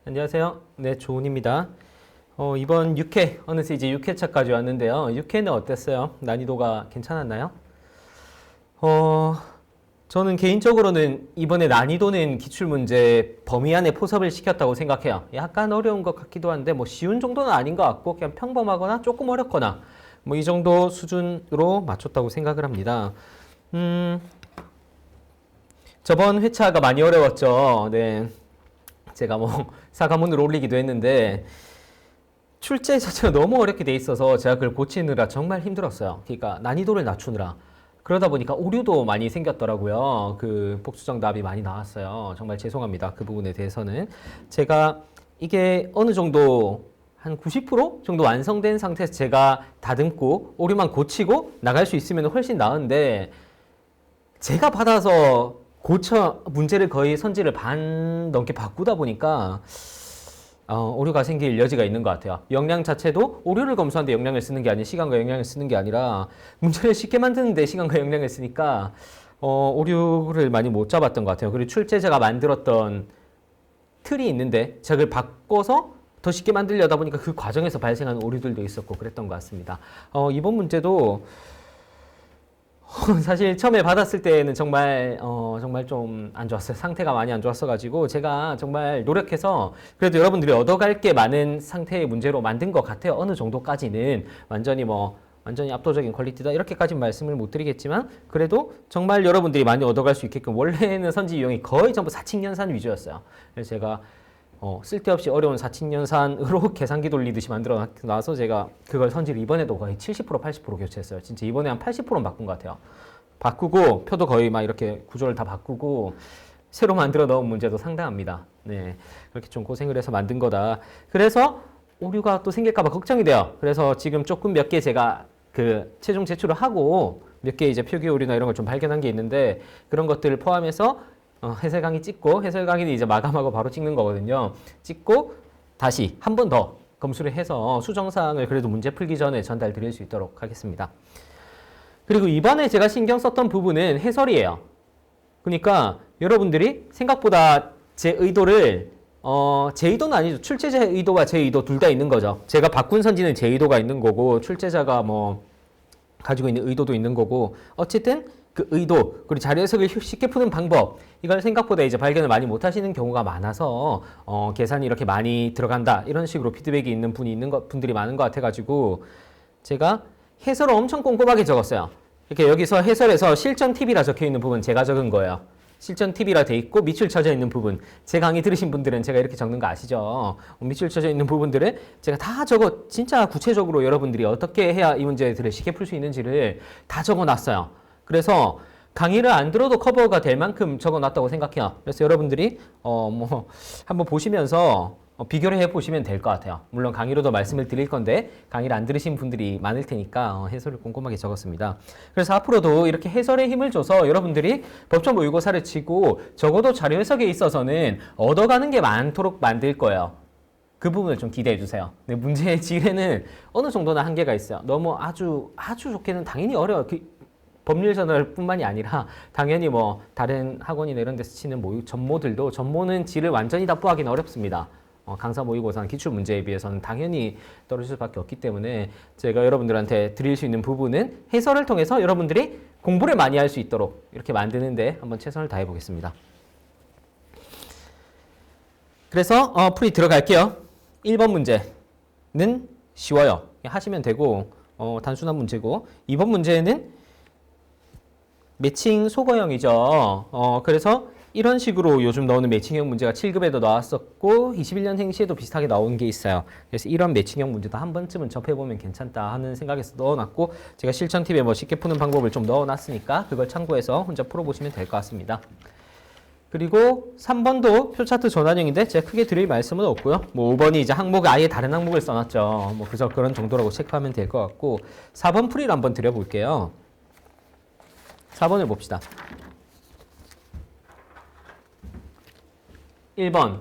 안녕하세요. 네, 조은입니다. 이번 6회, 어느새 이제 6회차까지 왔는데요. 6회는 어땠어요? 난이도가 괜찮았나요? 어, 저는 개인적으로는 이번에 난이도는 기출문제 범위 안에 포섭을 시켰다고 생각해요. 약간 어려운 것 같기도 한데, 뭐 쉬운 정도는 아닌 것 같고, 그냥 평범하거나 조금 어렵거나, 뭐 이 정도 수준으로 맞췄다고 생각을 합니다. 저번 회차가 많이 어려웠죠. 네. 제가 뭐 사과문을 올리기도 했는데 출제 자체가 너무 어렵게 돼 있어서 제가 그걸 고치느라 정말 힘들었어요. 그러니까 난이도를 낮추느라. 그러다 보니까 오류도 많이 생겼더라고요. 그 복수정답이 많이 나왔어요. 정말 죄송합니다. 그 부분에 대해서는. 제가 이게 어느 정도 한 90% 정도 완성된 상태에서 제가 다듬고 오류만 고치고 나갈 수 있으면 훨씬 나은데 제가 받아서 문제를 거의 선지를 반 넘게 바꾸다 보니까 오류가 생길 여지가 있는 것 같아요. 역량 자체도 오류를 검수하는데 역량을 쓰는 게 아닌 시간과 역량을 쓰는 게 아니라 문제를 쉽게 만드는데 시간과 역량을 쓰니까 오류를 많이 못 잡았던 것 같아요. 그리고 출제자가 만들었던 틀이 있는데 제가 그걸 바꿔서 더 쉽게 만들려다 보니까 그 과정에서 발생하는 오류들도 있었고 그랬던 것 같습니다. 이번 문제도 사실 처음에 받았을 때는 정말 좀 안 좋았어요. 상태가 많이 안 좋았어가지고 제가 정말 노력해서 그래도 여러분들이 얻어갈 게 많은 상태의 문제로 만든 것 같아요. 어느 정도까지는 완전히 압도적인 퀄리티다 이렇게까지는 말씀을 못 드리겠지만 그래도 정말 여러분들이 많이 얻어갈 수 있게끔 원래는 선지 유형이 거의 전부 사칙연산 위주였어요. 그래서 제가 쓸데없이 어려운 사칙연산으로 계산기 돌리듯이 만들어 놔서 제가 그걸 선지를 이번에도 거의 70% 80% 교체했어요. 진짜 이번에 한 80%는 바꾼 것 같아요. 바꾸고 표도 거의 막 이렇게 구조를 다 바꾸고 새로 만들어 넣은 문제도 상당합니다. 네, 그렇게 좀 고생을 해서 만든 거다. 그래서 오류가 또 생길까 봐 걱정이 돼요. 그래서 지금 조금 몇 개 제가 그 최종 제출을 하고 몇 개 이제 표기 오류나 이런 걸 좀 발견한 게 있는데 그런 것들을 포함해서 해설 강의 찍고 해설 강의는 이제 마감하고 바로 찍는 거거든요. 찍고 다시 한 번 더 검수를 해서 수정사항을 그래도 문제 풀기 전에 전달 드릴 수 있도록 하겠습니다. 그리고 이번에 제가 신경 썼던 부분은 해설이에요. 그러니까 여러분들이 생각보다 제 의도를 제 의도는 아니죠. 출제자의 의도와 제 의도 둘 다 있는 거죠. 제가 바꾼 선지는 제 의도가 있는 거고 출제자가 뭐 가지고 있는 의도도 있는 거고 어쨌든 그 의도 그리고 자료 해석을 쉽게 푸는 방법 이걸 생각보다 이제 발견을 많이 못 하시는 경우가 많아서 계산이 이렇게 많이 들어간다 이런 식으로 피드백이 있는 분들이 많은 것 같아가지고 제가 해설을 엄청 꼼꼼하게 적었어요. 이렇게 여기서 해설에서 실전 팁이라 적혀 있는 부분 제가 적은 거예요. 실전 팁이라 돼 있고 밑줄 쳐져 있는 부분 제 강의 들으신 분들은 제가 이렇게 적는 거 아시죠? 밑줄 쳐져 있는 부분들을 제가 다 진짜 구체적으로 여러분들이 어떻게 해야 이 문제들을 쉽게 풀 수 있는지를 다 적어놨어요. 그래서 강의를 안 들어도 커버가 될 만큼 적어놨다고 생각해요. 그래서 여러분들이 한번 보시면서 비교를 해보시면 될 것 같아요. 물론 강의로도 말씀을 드릴 건데 강의를 안 들으신 분들이 많을 테니까 해설을 꼼꼼하게 적었습니다. 그래서 앞으로도 이렇게 해설에 힘을 줘서 여러분들이 법정 모의고사를 치고 적어도 자료 해석에 있어서는 얻어가는 게 많도록 만들 거예요. 그 부분을 좀 기대해 주세요. 근데 문제의 질에는 어느 정도는 한계가 있어요. 너무 아주 좋게는 당연히 어려워요. 법률 저널뿐만이 아니라 당연히 뭐 다른 학원이나 이런 데서 치는 전모들도 전모는 질을 완전히 답부하기는 어렵습니다. 강사 모의고사 기출 문제에 비해서는 당연히 떨어질 수밖에 없기 때문에 제가 여러분들한테 드릴 수 있는 부분은 해설을 통해서 여러분들이 공부를 많이 할 수 있도록 이렇게 만드는데 한번 최선을 다해 보겠습니다. 그래서 풀이 들어갈게요. 1번 문제는 쉬워요. 하시면 되고 단순한 문제고 2번 문제는 매칭 소거형이죠. 그래서 이런 식으로 요즘 나오는 매칭형 문제가 7급에도 나왔었고 21년생 시에도 비슷하게 나온 게 있어요. 그래서 이런 매칭형 문제도 한 번쯤은 접해보면 괜찮다 하는 생각에서 넣어놨고 제가 실천 팁에 뭐 쉽게 푸는 방법을 좀 넣어놨으니까 그걸 참고해서 혼자 풀어보시면 될 것 같습니다. 그리고 3번도 표차트 전환형인데 제가 크게 드릴 말씀은 없고요. 뭐 5번이 이제 아예 다른 항목을 써놨죠. 뭐 그저 그런 정도라고 체크하면 될 것 같고 4번 풀이를 한번 드려볼게요. 4번을 봅시다. 1번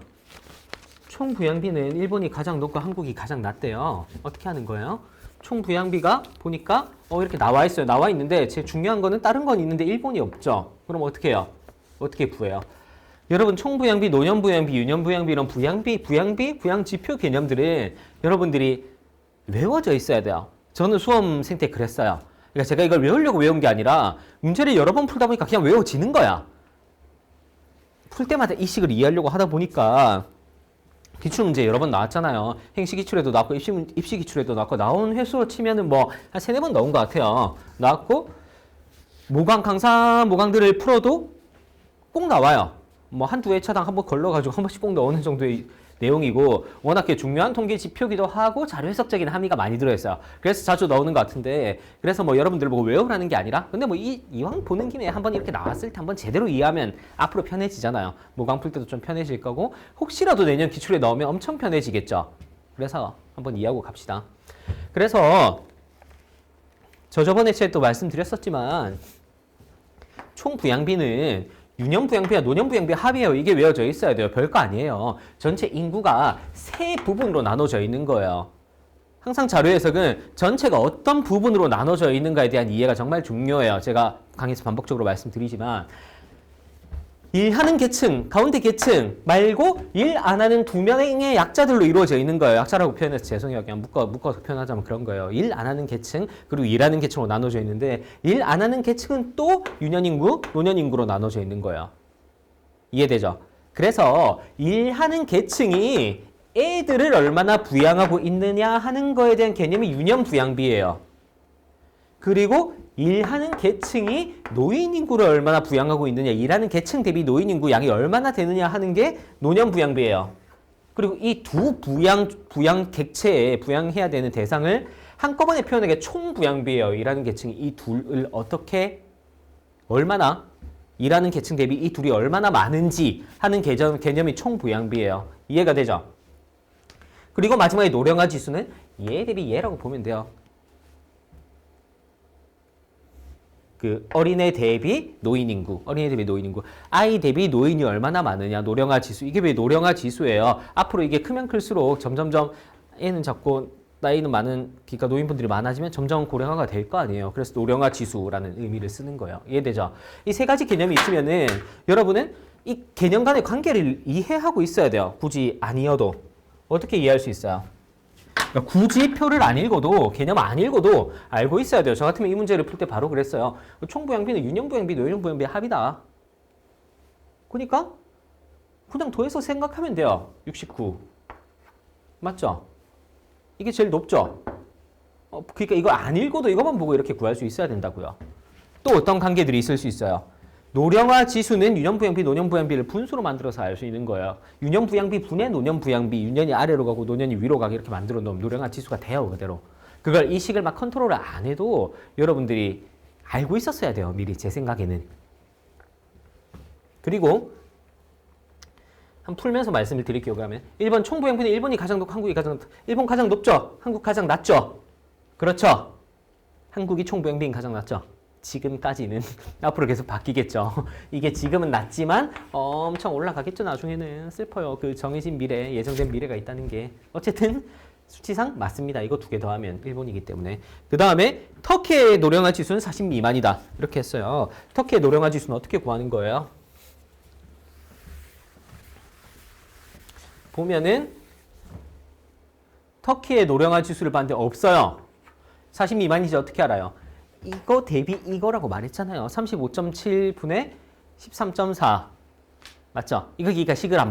총 부양비는 일본이 가장 높고 한국이 가장 낮대요. 어떻게 하는 거예요? 총 부양비가 보니까 이렇게 나와 있어요. 나와 있는데 제일 중요한 거는 다른 건 있는데 일본이 없죠. 그럼 어떻게 해요? 어떻게 구해요? 여러분 총부양비, 노년부양비, 유년부양비 이런 부양지표 개념들은 여러분들이 외워져 있어야 돼요. 저는 수험 생태 그랬어요. 그러니까 제가 이걸 외우려고 외운 게 아니라 문제를 여러 번 풀다 보니까 그냥 외워지는 거야. 풀 때마다 이 식을 이해하려고 하다 보니까 기출문제 여러 번 나왔잖아요. 행시기출에도 나왔고 입시기출에도 나왔고 나온 횟수로 치면은 뭐 한 3-4번 나온 것 같아요. 나왔고 모강 강사 모강들을 풀어도 꼭 나와요. 뭐 한두 회차당 한 번 걸러가지고 한 번씩 꼭 나오는 정도의 내용이고 워낙 중요한 통계 지표기도 하고 자료 해석적인 함의가 많이 들어있어요. 그래서 자주 나오는 것 같은데 그래서 뭐 여러분들 보고 외우라는 게 아니라 근데 뭐 이왕 보는 김에 한번 이렇게 나왔을 때 한번 제대로 이해하면 앞으로 편해지잖아요. 모강 풀 때도 좀 편해질 거고 혹시라도 내년 기출에 나오면 엄청 편해지겠죠. 그래서 한번 이해하고 갑시다. 그래서 저 저번에 제가 또 말씀드렸었지만 총 부양비는 유년부양비와 노년부양비 합이에요. 이게 외워져 있어야 돼요. 별거 아니에요. 전체 인구가 세 부분으로 나눠져 있는 거예요. 항상 자료 해석은 전체가 어떤 부분으로 나눠져 있는가에 대한 이해가 정말 중요해요. 제가 강의에서 반복적으로 말씀드리지만 일하는 계층, 가운데 계층 말고 일 안 하는 두 명의 약자들로 이루어져 있는 거예요. 약자라고 표현해서 죄송해요. 그냥 묶어서 표현하자면 그런 거예요. 일 안 하는 계층 그리고 일하는 계층으로 나눠져 있는데 일 안 하는 계층은 또 유년인구, 노년인구로 나눠져 있는 거예요. 이해되죠? 그래서 일하는 계층이 애들을 얼마나 부양하고 있느냐 하는 거에 대한 개념이 유년부양비예요. 그리고 일하는 계층이 노인 인구를 얼마나 부양하고 있느냐, 일하는 계층 대비 노인 인구 양이 얼마나 되느냐 하는 게 노년 부양비예요. 그리고 이 두 부양 객체에 부양해야 되는 대상을 한꺼번에 표현하는 게 총 부양비예요. 일하는 계층이 이 둘을 어떻게 얼마나 일하는 계층 대비 이 둘이 얼마나 많은지 하는 개념이 총 부양비예요. 이해가 되죠? 그리고 마지막에 노령화 지수는 얘 대비 얘라고 보면 돼요. 그 어린애 대비 노인 인구, 어린애 대비 노인 인구, 아이 대비 노인이 얼마나 많으냐, 노령화 지수. 이게 왜 노령화 지수예요? 앞으로 이게 크면 클수록 점점점 애는 작고 나이는 많은, 그러니까 노인분들이 많아지면 점점 고령화가 될 거 아니에요. 그래서 노령화 지수라는 의미를 쓰는 거예요. 이해되죠? 이 세 가지 개념이 있으면은 여러분은 이 개념 간의 관계를 이해하고 있어야 돼요. 굳이 아니어도. 어떻게 이해할 수 있어요? 그러니까 굳이 표를 안 읽어도 개념 안 읽어도 알고 있어야 돼요. 저 같으면 이 문제를 풀 때 바로 그랬어요. 총부양비는 유년부양비, 노년부양비의 합이다. 그러니까 그냥 더해서 생각하면 돼요. 69. 맞죠? 이게 제일 높죠? 그러니까 이거 안 읽어도 이것만 보고 이렇게 구할 수 있어야 된다고요. 또 어떤 관계들이 있을 수 있어요? 노령화 지수는 유년부양비, 노년부양비를 분수로 만들어서 알 수 있는 거예요. 유년부양비 분의 노년부양비, 유년이 아래로 가고 노년이 위로 가게 이렇게 만들어 놓으면 노령화 지수가 돼요, 그대로. 그걸 이 식을 막 컨트롤을 안 해도 여러분들이 알고 있었어야 돼요, 미리 제 생각에는. 그리고 한 풀면서 말씀을 드릴게요. 그러면 1번 총부양비는 일본이 가장 높고 한국이 가장 높다. 일본 가장 높죠? 한국 가장 낮죠? 그렇죠? 한국이 총부양비는 가장 낮죠? 지금까지는. 앞으로 계속 바뀌겠죠. 이게 지금은 낮지만 엄청 올라가겠죠. 나중에는. 슬퍼요. 그 정해진 미래, 예정된 미래가 있다는 게. 어쨌든 수치상 맞습니다. 이거 두 개 더하면 일본이기 때문에. 그 다음에 터키의 노령화 지수는 40 미만이다. 이렇게 했어요. 터키의 노령화 지수는 어떻게 구하는 거예요? 보면은 터키의 노령화 지수를 봤는데 없어요. 40 미만이지. 어떻게 알아요? 이거 대비 이거라고 말했잖아요. 35.7분의 13.4. 맞죠? 이거 그러니까 식을 안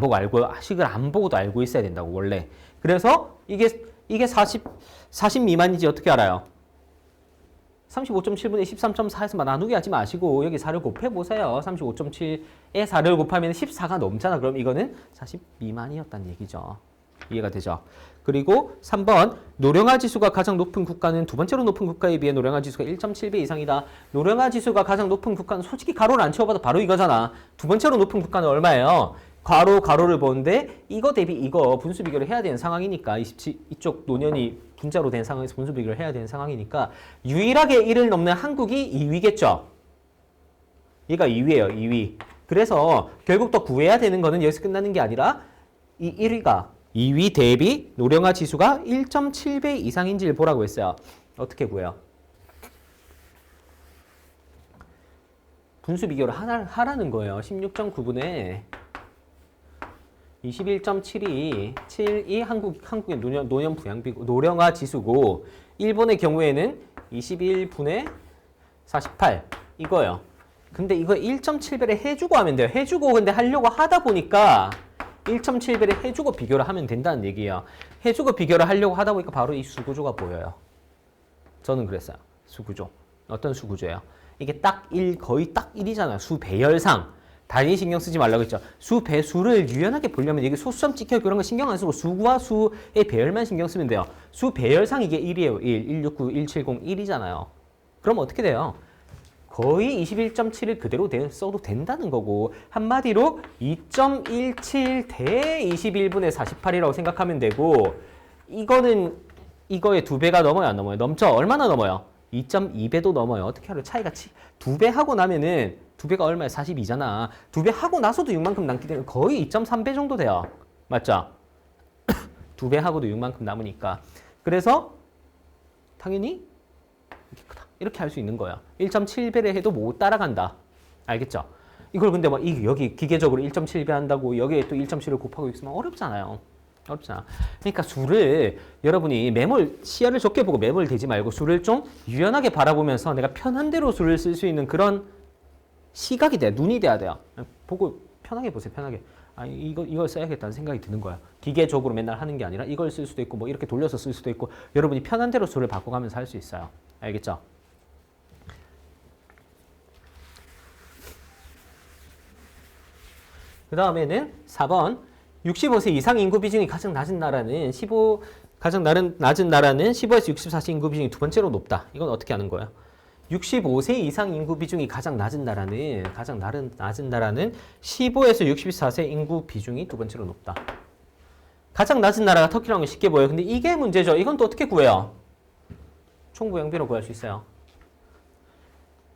보고도 알고 있어야 된다고, 원래. 그래서 이게 40 미만인지 어떻게 알아요? 35.7분의 13.4에서 나누기 하지 마시고 여기 4를 곱해보세요. 35.7에 4를 곱하면 14가 넘잖아. 그럼 이거는 40 미만이었다는 얘기죠. 이해가 되죠? 그리고 3번 노령화 지수가 가장 높은 국가는 두 번째로 높은 국가에 비해 노령화 지수가 1.7배 이상이다. 노령화 지수가 가장 높은 국가는 솔직히 가로를 안 채워봐도 바로 이거잖아. 두 번째로 높은 국가는 얼마예요? 가로를 보는데 이거 대비 이거 분수 비교를 해야 되는 상황이니까 이쪽 노년이 분자로 된 상황에서 분수 비교를 해야 되는 상황이니까 유일하게 1을 넘는 한국이 2위겠죠. 얘가 2위예요. 2위. 그래서 결국 또 구해야 되는 거는 여기서 끝나는 게 아니라 이 1위가 2위 대비 노령화 지수가 1.7배 이상인지를 보라고 했어요. 어떻게 구해요? 분수 비교를 하라는 거예요. 16.9분의 21.72, 72 한국의 노년 부양비고 노령화 지수고 일본의 경우에는 21분의 48 이거요. 근데 이거 1.7배를 해주고 하면 돼요. 해주고 근데 하려고 하다 보니까 1.7배를 해주고 비교를 하면 된다는 얘기예요. 해주고 비교를 하려고 하다 보니까 바로 이 수구조가 보여요. 저는 그랬어요. 수구조. 어떤 수구조예요? 이게 딱 1, 거의 딱 1이잖아요. 수배열상. 단위 신경 쓰지 말라고 했죠. 수배수를 유연하게 보려면 이게 소수점 찍혀 그런 거 신경 안 쓰고 수와 수의 배열만 신경 쓰면 돼요. 수배열상 이게 1이에요. 1, 169, 170, 1이잖아요. 그럼 어떻게 돼요? 거의 21.7을 그대로 써도 된다는 거고 한마디로 2.17 대 21분의 48이라고 생각하면 되고 이거는 이거의 2배가 넘어요 안 넘어요? 넘죠? 얼마나 넘어요? 2.2배도 넘어요. 어떻게 하려 차이가 2배 하고 나면은 2배가 얼마야? 42잖아. 2배 하고 나서도 6만큼 남기 때문에 거의 2.3배 정도 돼요. 맞죠? 2배 하고도 6만큼 남으니까. 그래서 당연히 이렇게 크다. 이렇게 할 수 있는 거야. 1.7배를 해도 못 따라간다. 알겠죠? 이걸 근데 막 여기 기계적으로 1.7배 한다고 여기에 또 1.7을 곱하고 있으면 어렵잖아요. 어렵잖아. 그러니까 수를 여러분이 시야를 좁게 보고 매몰 되지 말고 수를 좀 유연하게 바라보면서 내가 편한 대로 수를 쓸 수 있는 그런 시각이 돼야 눈이 돼야 돼요. 보고 편하게 보세요. 편하게. 아 이걸 써야겠다는 생각이 드는 거야. 기계적으로 맨날 하는 게 아니라 이걸 쓸 수도 있고 뭐 이렇게 돌려서 쓸 수도 있고 여러분이 편한 대로 수를 바꿔가면서 할 수 있어요. 알겠죠? 그 다음에는 4번 65세 이상 인구 비중이 가장 낮은 나라는 가장 낮은 나라는 15에서 64세 인구 비중이 두 번째로 높다. 이건 어떻게 하는 거예요? 65세 이상 인구 비중이 가장 낮은 나라는 15에서 64세 인구 비중이 두 번째로 높다. 가장 낮은 나라가 터키라는 게 쉽게 보여요. 근데 이게 문제죠. 이건 또 어떻게 구해요? 총부양비로 구할 수 있어요.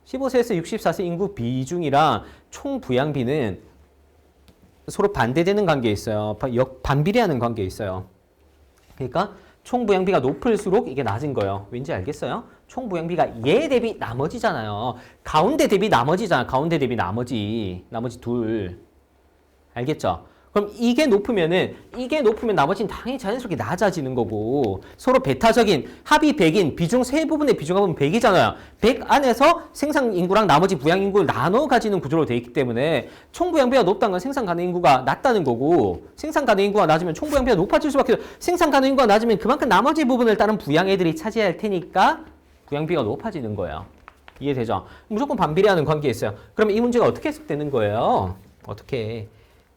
15세에서 64세 인구 비중이랑 총부양비는 서로 반대되는 관계에 있어요. 반비례하는 관계에 있어요. 그러니까 총부양비가 높을수록 이게 낮은 거예요. 왠지 알겠어요? 총부양비가 얘 대비 나머지잖아요. 가운데 대비 나머지잖아. 가운데 대비 나머지 둘. 알겠죠? 그럼 이게 높으면 나머지는 당연히 자연스럽게 낮아지는 거고 서로 배타적인 합이 100인 비중 세 부분의 비중합은 100이잖아요. 100 안에서 생산 인구랑 나머지 부양 인구를 나눠 가지는 구조로 되어 있기 때문에 총부양비가 높다는 건 생산 가능 인구가 낮다는 거고 생산 가능 인구가 낮으면 총부양비가 높아질 수밖에 없어요. 생산 가능 인구가 낮으면 그만큼 나머지 부분을 다른 부양 애들이 차지할 테니까 부양비가 높아지는 거예요. 이해되죠? 무조건 반비례하는 관계에 있어요. 그러면 이 문제가 어떻게 해석되는 거예요? 어떻게?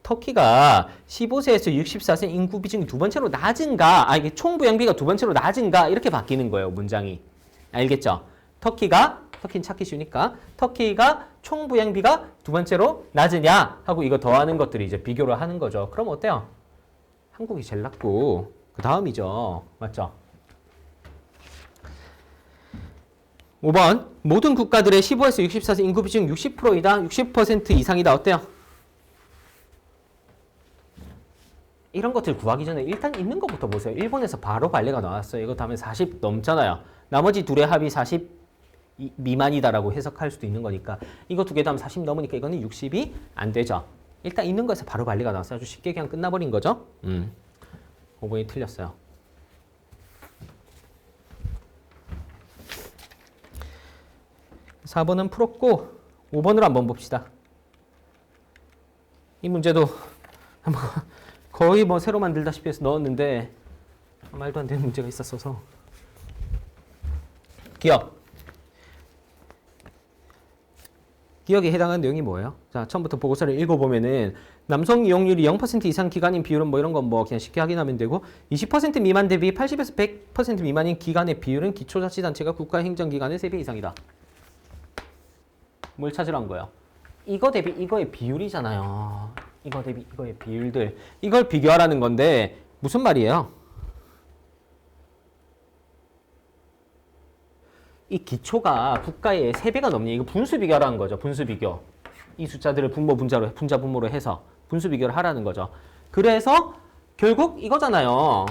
터키가 15세에서 64세 인구 비중이 두 번째로 낮은가, 이게 총부양비가 두 번째로 낮은가, 이렇게 바뀌는 거예요, 문장이. 알겠죠? 터키는 찾기 쉬우니까, 터키가 총부양비가 두 번째로 낮으냐 하고 이거 더하는 것들이 이제 비교를 하는 거죠. 그럼 어때요? 한국이 제일 낮고, 그 다음이죠. 맞죠? 5번. 모든 국가들의 15에서 64세 인구 비중 60%이다, 60% 이상이다. 어때요? 이런 것들 구하기 전에 일단 있는 것부터 보세요. 일본에서 바로 관례가 나왔어요. 이거 다음에 40 넘잖아요. 나머지 둘의 합이 40 미만이다라고 해석할 수도 있는 거니까 이거 두 개 다음 40 넘으니까 이거는 60이 안 되죠. 일단 있는 거에서 바로 관례가 나왔어요. 아주 쉽게 그냥 끝나버린 거죠. 5번이 틀렸어요. (4번은) 풀었고 5번으로 한번 봅시다. 이 문제도 한번 거의 뭐 새로 만들다시피 해서 넣었는데 말도 안 되는 문제가 있었어서. 기억에 해당하는 내용이 뭐예요? 자, 처음부터 보고서를 읽어보면은 남성 이용률이 0% 이상 기간인 비율은 뭐 이런 건 뭐 그냥 쉽게 확인하면 되고 20% 미만 대비 80에서 100% 미만인 기간의 비율은 기초자치단체가 국가행정기관의 3배 이상이다. 뭘 찾으러 한 거예요? 이거 대비 이거의 비율이잖아요. 이거 대비 이거의 비율들. 이걸 비교하라는 건데 무슨 말이에요? 이 기초가 국가의 3배가 넘니 이거 분수 비교하라는 거죠. 분수 비교. 이 숫자들을 분모 분자로 분자 분모로 해서 분수 비교를 하라는 거죠. 그래서 결국 이거잖아요.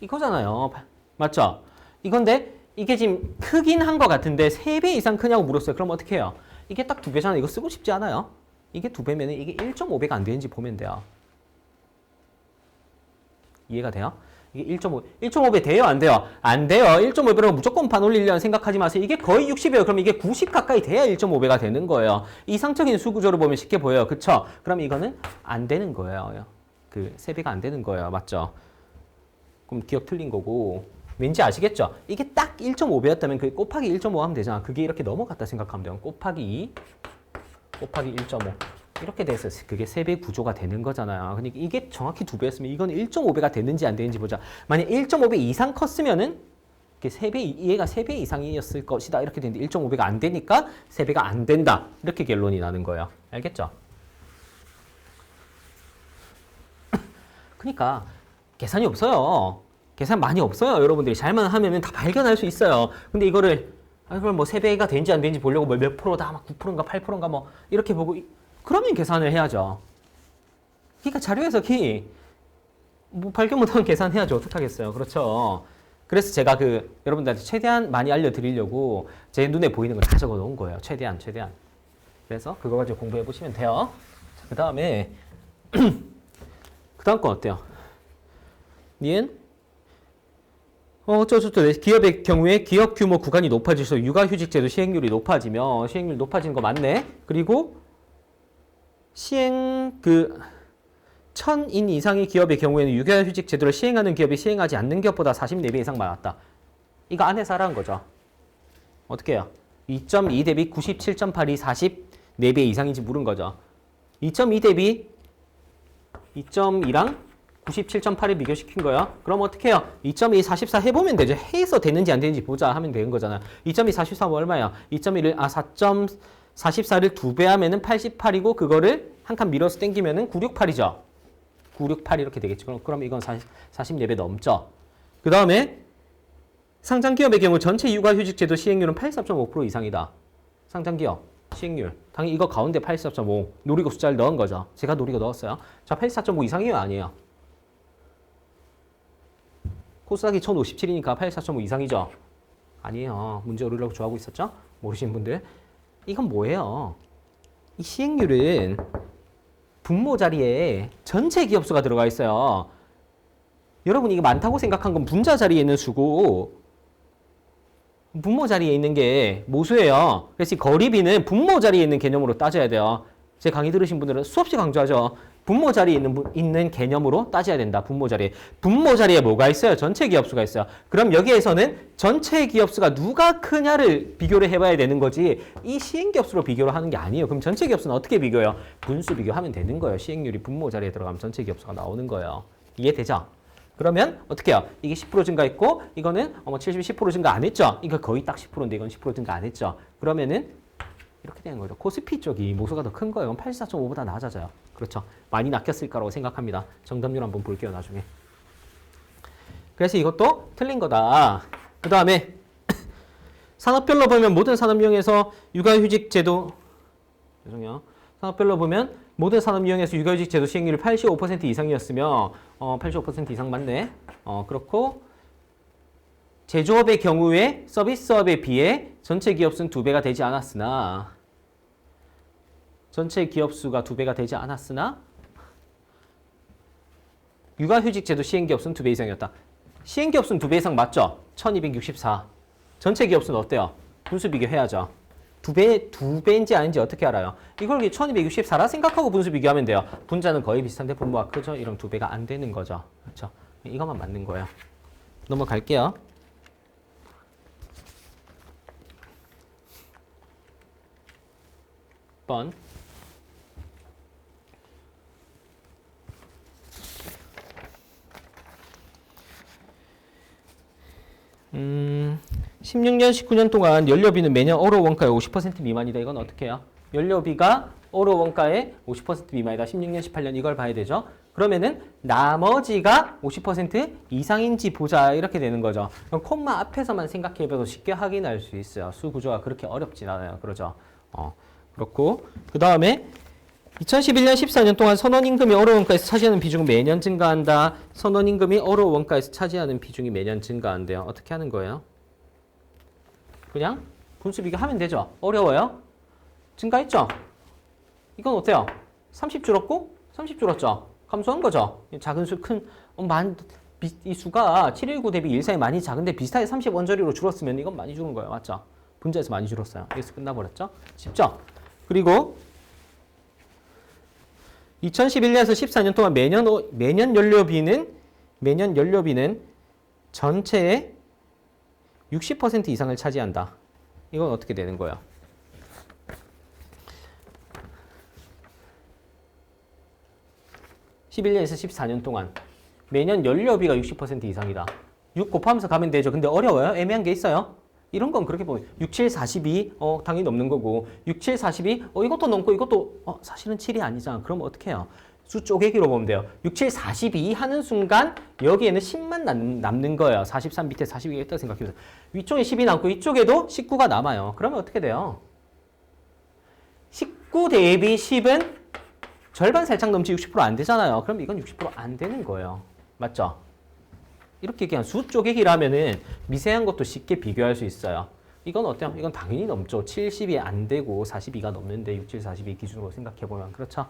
이거잖아요. 맞죠? 이건데 이게 지금 크긴 한 것 같은데 3배 이상 크냐고 물었어요. 그럼 어떻게 해요? 이게 딱 2배잖아요. 이거 쓰고 싶지 않아요? 이게 2배면 이게 1.5배가 안 되는지 보면 돼요. 이해가 돼요? 이게 1.5배 돼요? 안 돼요? 안 돼요. 1.5배라고 무조건 반 올리려는 생각하지 마세요. 이게 거의 60이에요. 그럼 이게 90 가까이 돼야 1.5배가 되는 거예요. 이상적인 수구조를 보면 쉽게 보여요. 그쵸? 그럼 이거는 안 되는 거예요. 그 3배가 안 되는 거예요. 맞죠? 그럼 기억 틀린 거고. 왠지 아시겠죠? 이게 딱 1.5배였다면 그게 곱하기 1.5 하면 되잖아. 그게 이렇게 넘어갔다 생각하면 돼요. 곱하기 2, 곱하기 1.5. 이렇게 돼서 그게 3배 구조가 되는 거잖아요. 그러니까 이게 정확히 2배였으면 이건 1.5배가 됐는지 안 되는지 보자. 만약 1.5배 이상 컸으면은 이게 3배, 얘가 3배 이상이었을 것이다. 이렇게 되는데 1.5배가 안 되니까 3배가 안 된다. 이렇게 결론이 나는 거예요. 알겠죠? 그러니까 계산이 없어요. 계산 많이 없어요. 여러분들이 잘만 하면은 다 발견할 수 있어요. 근데 이거를 뭐 3배가 되는지 안 되는지 보려고 몇 프로다, 막 9%인가 8%인가 뭐 이렇게 보고 그러면 계산을 해야죠. 그러니까 자료 해석이 뭐 발견 못하면 계산해야죠. 어떡하겠어요. 그렇죠. 그래서 제가 여러분들한테 최대한 많이 알려드리려고 제 눈에 보이는 걸 다 적어 놓은 거예요. 최대한. 그래서 그거 가지고 공부해 보시면 돼요. 그 다음에 그 다음 건 어때요? 니은 어쩌저쩌 기업의 경우에 기업 규모 구간이 높아질수록 육아휴직제도 시행률이 높아지면 시행률 높아지는 거 맞네. 그리고 시행 1000인 이상의 기업의 경우에는 육아휴직 제도를 시행하는 기업이 시행하지 않는 기업보다 44배 이상 많았다. 이거 안에서 하라는 거죠. 어떻게 해요? 2.2 대비 97.8이 44배 이상인지 물은 거죠. 2.2 대비 2.2랑 97.8을 비교시킨 거야. 그럼 어떻게 해요? 2.2 44 해보면 되죠. 해서 되는지 안 되는지 보자 하면 되는 거잖아요. 2.2 44 얼마야? 2.1을 4.44를 2배 하면은 88이고 그거를 한 칸 밀어서 땡기면은 968이죠. 968 이렇게 되겠죠. 그럼 이건 44배 넘죠. 그 다음에 상장기업의 경우 전체 육아휴직제도 시행률은 84.5% 이상이다. 상장기업 시행률. 당연히 이거 가운데 84.5 노리고 숫자를 넣은 거죠. 제가 노리고 넣었어요. 자, 84.5 이상이에요? 아니에요? 코스닥이 1057이니까 84.5 이상이죠? 아니에요. 문제 오르려고 좋아하고 있었죠? 모르시는 분들. 이건 뭐예요? 이 시행률은 분모 자리에 전체 기업수가 들어가 있어요. 여러분 이게 많다고 생각한 건 분자 자리에 있는 수고 분모 자리에 있는 게 모수예요. 그래서 이 거리비는 분모 자리에 있는 개념으로 따져야 돼요. 제 강의 들으신 분들은 수없이 강조하죠. 분모 자리에 있는 개념으로 따져야 된다. 분모 자리에. 분모 자리에 뭐가 있어요? 전체 기업수가 있어요. 그럼 여기에서는 전체 기업수가 누가 크냐를 비교를 해봐야 되는 거지 이 시행기업수로 비교를 하는 게 아니에요. 그럼 전체 기업수는 어떻게 비교해요? 분수 비교하면 되는 거예요. 시행률이 분모 자리에 들어가면 전체 기업수가 나오는 거예요. 이해되죠? 그러면 어떻게 해요? 이게 10% 증가했고 이거는 70, 10% 증가 안 했죠? 이거 거의 딱 10%인데 이건 10% 증가 안 했죠? 그러면은 이렇게 되는 거죠. 코스피 쪽이 모수가 더 큰 거예요. 84.5보다 낮아져요. 그렇죠. 많이 낚였을 거라고 생각합니다. 정답률 한번 볼게요. 나중에. 그래서 이것도 틀린 거다. 그 다음에 산업별로 보면 모든 산업용에서 육아휴직 제도 죄송해요. 산업별로 보면 모든 산업용에서 육아휴직 제도 시행률이 85% 이상이었으며 85% 이상 맞네. 그렇고 제조업의 경우에 서비스업에 비해 전체 기업수는 2배가 되지 않았으나 전체 기업수가 2배가 되지 않았으나 육아휴직 제도 시행기업수는 2배 이상이었다. 시행기업수는 2배 이상 맞죠? 1264. 전체 기업수는 어때요? 분수 비교해야죠. 2배인지 아닌지 어떻게 알아요? 이걸 1264라 생각하고 분수 비교하면 돼요. 분자는 거의 비슷한데 분모가 크죠? 이런 2배가 안 되는 거죠. 그렇죠? 이것만 맞는 거예요. 넘어갈게요. 번 16년, 19년 동안 연료비는 매년 오로 원가의 50% 미만이다. 이건 어떻게 해요? 연료비가 오로 원가의 50% 미만이다. 16년, 18년 이걸 봐야 되죠. 그러면은 나머지가 50% 이상인지 보자 이렇게 되는 거죠. 그럼 콤마 앞에서만 생각해봐도 쉽게 확인할 수 있어요. 수 구조가 그렇게 어렵진 않아요. 그러죠. 그렇고 그 다음에 2011년, 14년 동안 선원임금이 오로 원가에서 차지하는 비중은 매년 증가한다. 선원임금이 오로 원가에서 차지하는 비중이 매년 증가한대요. 어떻게 하는 거예요? 그냥 분수 비교하면 되죠. 어려워요? 증가했죠? 이건 어때요? 30 줄었고 30 줄었죠? 감소한 거죠? 작은 수, 이 수가 719 대비 142 많이 작은데 비슷하게 30 원저리로 줄었으면 이건 많이 줄은 거예요. 맞죠? 분자에서 많이 줄었어요. 여기서 끝나버렸죠? 쉽죠? 그리고 2011년에서 14년 동안 매년 연료비는 전체의 60% 이상을 차지한다. 이건 어떻게 되는 거예요? (11년에서 14년) 동안 매년 연료비가 60% 이상이다. 6 곱하면서 가면 되죠. 근데 어려워요? 애매한 게 있어요? 이런 건 그렇게 보면 6, 7, 42 당연히 넘는 거고 6, 7, 42 이것도 넘고 이것도 사실은 7이 아니잖아. 그럼 어떻게 해요? 수 쪼개기로 보면 돼요. 6, 7, 42 하는 순간 여기에는 10만 남는 거예요. 43 밑에 42가 있다고 생각해보세요. 위쪽에 10이 남고 이쪽에도 19가 남아요. 그러면 어떻게 돼요? 19 대비 10은 절반 살짝 넘지 60% 안 되잖아요. 그럼 이건 60% 안 되는 거예요. 맞죠? 이렇게 그냥 수 쪼개기라면은 미세한 것도 쉽게 비교할 수 있어요. 이건 어때요? 이건 당연히 넘죠. 70이 안 되고 42가 넘는데 6, 7, 42 기준으로 생각해보면 그렇죠?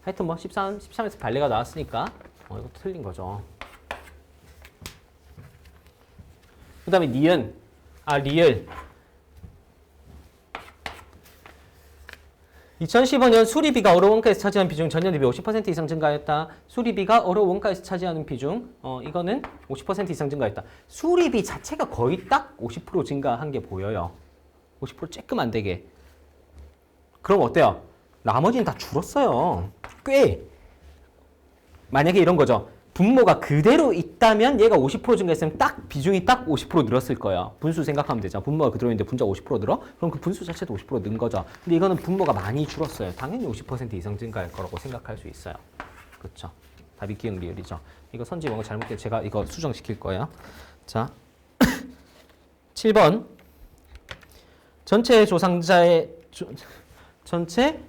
하여튼 뭐 13에서 발레가 나왔으니까 이것도 틀린 거죠. 그 다음에 리을. 리을. 2015년 수리비가 어로 원가에서 차지하는 비중 전년 대비 50% 이상 증가했다. 수리비가 어로 원가에서 차지하는 비중 이거는 50% 이상 증가했다. 수리비 자체가 거의 딱 50% 증가한 게 보여요. 50% 조금 안 되게. 그럼 어때요? 나머지는 다 줄었어요. 꽤. 만약에 이런 거죠. 분모가 그대로 있다면 얘가 50% 증가했으면 딱 비중이 딱 50% 늘었을 거예요. 분수 생각하면 되죠. 분모가 그대로 있는데 분자가 50% 늘어? 그럼 그 분수 자체도 50% 는 거죠. 근데 이거는 분모가 많이 줄었어요. 당연히 50% 이상 증가할 거라고 생각할 수 있어요. 그렇죠. 답이 기억 리을이죠. 이거 선지 뭔가 잘못돼 제가 이거 수정시킬 거예요. 자, 7번. 전체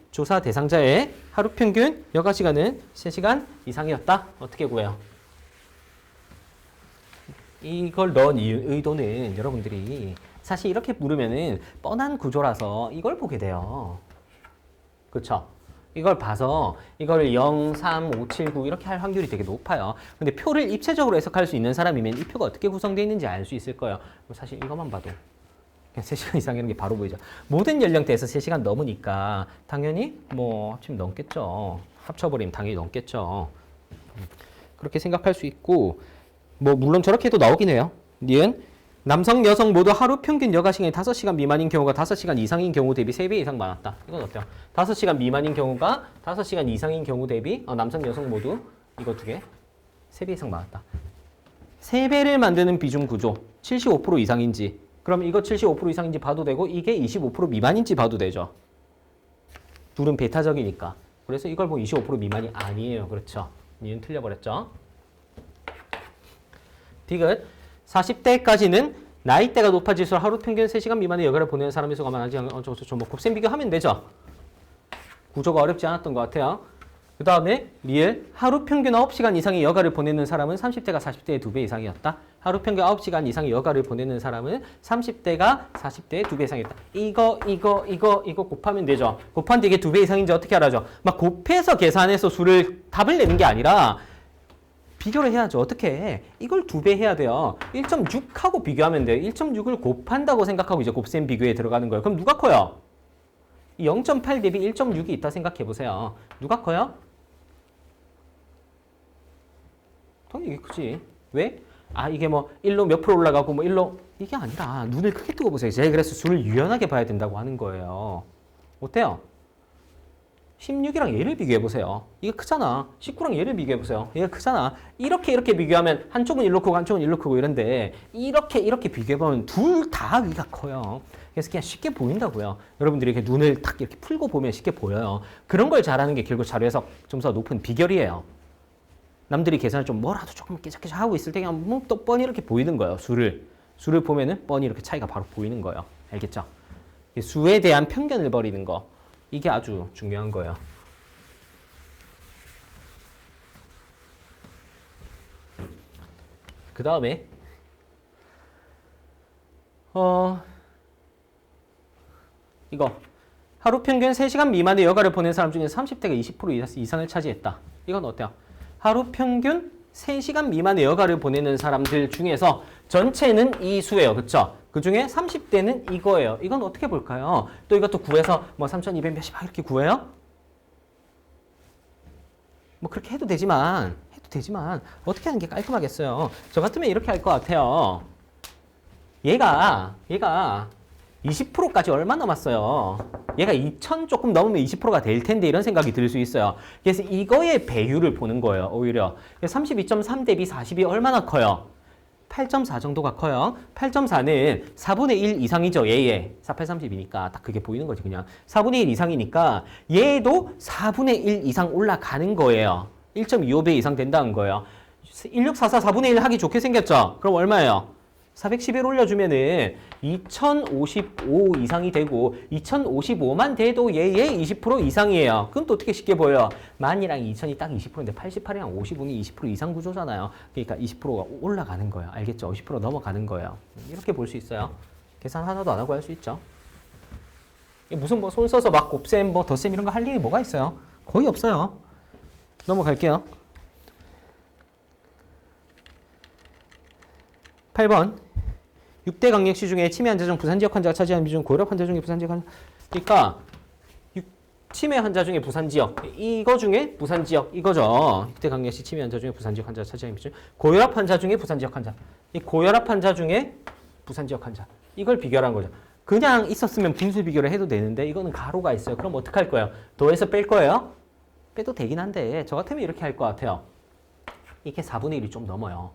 조사 대상자의 하루 평균 여가 시간은 3시간 이상이었다. 어떻게 구해요? 이걸 넣은 의도는 여러분들이 사실 이렇게 물으면은 뻔한 구조라서 이걸 보게 돼요. 그렇죠? 이걸 봐서 이걸 0, 3, 5, 7, 9 이렇게 할 확률이 되게 높아요. 근데 표를 입체적으로 해석할 수 있는 사람이면 이 표가 어떻게 구성되어 있는지 알 수 있을 거예요. 사실 이것만 봐도 3시간 이상 이런 게 바로 보이죠. 모든 연령대에서 3시간 넘으니까 당연히 뭐 합치면 넘겠죠. 합쳐버리면 당연히 넘겠죠. 그렇게 생각할 수 있고 뭐 물론 저렇게도 나오긴 해요. 니은 남성, 여성 모두 하루 평균 여가 시간이 5시간 미만인 경우가 5시간 이상인 경우 대비 3배 이상 많았다. 이건 어때요? 5시간 미만인 경우가 5시간 이상인 경우 대비 남성, 여성 모두 이거 두 개 3배 이상 많았다. 3배를 만드는 비중 구조 75% 이상인지 그럼 이거 75% 이상인지 봐도 되고 이게 25% 미만인지 봐도 되죠. 둘은 베타적이니까. 그래서 이걸 보면 25% 미만이 아니에요. 그렇죠. 니은 틀려버렸죠. 디귿 40대까지는 나이대가 높아질수록 하루 평균 3시간 미만의 여가를 보내는 사람의 수가 많아지 뭐 곱셈 비교하면 되죠. 구조가 어렵지 않았던 것 같아요. 그 다음에 리을 하루 평균 9시간 이상의 여가를 보내는 사람은 30대가 40대의 2배 이상이었다. 하루 평균 9시간 이상의 여가를 보내는 사람은 30대가 40대의 2배 이상이었다. 이거 곱하면 되죠. 곱하는데 이게 2배 이상인지 어떻게 알아죠? 막 곱해서 계산해서 답을 내는 게 아니라 비교를 해야죠. 어떻게 해? 이걸 2배 해야 돼요. 1.6하고 비교하면 돼요. 1.6을 곱한다고 생각하고 이제 곱셈 비교에 들어가는 거예요. 그럼 누가 커요? 0.8 대비 1.6이 있다 생각해 보세요. 누가 커요? 당연히 이게 크지. 왜? 이게 뭐 1로 몇 프로 올라가고 뭐 1로 이게 아니라 눈을 크게 뜨고 보세요. 제가 그래서 수를 유연하게 봐야 된다고 하는 거예요. 어때요? 16이랑 얘를 비교해 보세요. 이게 크잖아. 19랑 얘를 비교해 보세요. 얘가 크잖아. 이렇게 비교하면 한쪽은 1로 크고 한쪽은 1로 크고 이런데 이렇게 비교해 보면 둘 다 위가 커요. 그래서 그냥 쉽게 보인다고요. 여러분들이 이렇게 눈을 딱 이렇게 풀고 보면 쉽게 보여요. 그런 걸 잘하는 게 결국 자료 해석 점수가 높은 비결이에요. 남들이 계산을 좀 뭐라도 조금 깨작깨작 하고 있을 때 그냥 또 뻔히 이렇게 보이는 거예요. 수를 보면은 뻔히 이렇게 차이가 바로 보이는 거예요. 알겠죠? 수에 대한 편견을 버리는 거. 이게 아주 중요한 거예요. 그 다음에 이거 하루 평균 3시간 미만의 여가를 보낸 사람 중에 30대가 20% 이상을 차지했다. 이건 어때요? 하루 평균 3시간 미만의 여가를 보내는 사람들 중에서 전체는 이 수예요. 그쵸? 그 중에 30대는 이거예요. 이건 어떻게 볼까요? 또 이것도 구해서 뭐 3,200 몇십 이렇게 구해요? 뭐 그렇게 해도 되지만 어떻게 하는 게 깔끔하겠어요? 저 같으면 이렇게 할 것 같아요. 얘가 20%까지 얼마 남았어요? 얘가 2,000 조금 넘으면 20%가 될 텐데 이런 생각이 들 수 있어요. 그래서 이거의 배율을 보는 거예요. 오히려 32.3 대비 40이 얼마나 커요? 8.4 정도가 커요. 8.4는 4분의 1 이상이죠. 얘 4830이니까 딱 그게 보이는 거지 그냥. 4분의 1 이상이니까 얘도 4분의 1 이상 올라가는 거예요. 1.25배 이상 된다는 거예요. 1644 4분의 1 하기 좋게 생겼죠? 그럼 얼마예요? 411 올려주면은 2055 이상이 되고 2055만 돼도 얘의 20% 이상이에요. 그럼 또 어떻게 쉽게 보여요? 만이랑 2000이 딱 20%인데 88이랑 55는 20% 이상 구조잖아요. 그러니까 20%가 올라가는 거예요. 알겠죠? 50% 넘어가는 거예요. 이렇게 볼 수 있어요. 계산 하나도 안 하고 할 수 있죠. 무슨 뭐 손 써서 막 곱셈, 뭐 덧셈 이런 거 할 일이 뭐가 있어요? 거의 없어요. 넘어갈게요. 8번. 6대 강력시 중에 치매 환자 중 부산지역 환자가 차지하는 비중, 고혈압 환자 중에 부산지역 환자. 그러니까 치매 환자 중에 부산지역, 이거 중에 부산지역, 이거죠. 6대 강력시 치매 환자 중에 부산지역 환자가 차지하는 비중, 고혈압 환자 중에 부산지역 환자. 이 고혈압 환자 중에 부산지역 환자. 이걸 비교한 거죠. 그냥 있었으면 분수 비교를 해도 되는데 이거는 가로가 있어요. 그럼 어떡할 거예요? 더해서 뺄 거예요? 빼도 되긴 한데 저 같으면 이렇게 할 것 같아요. 이게 4분의 1이 좀 넘어요.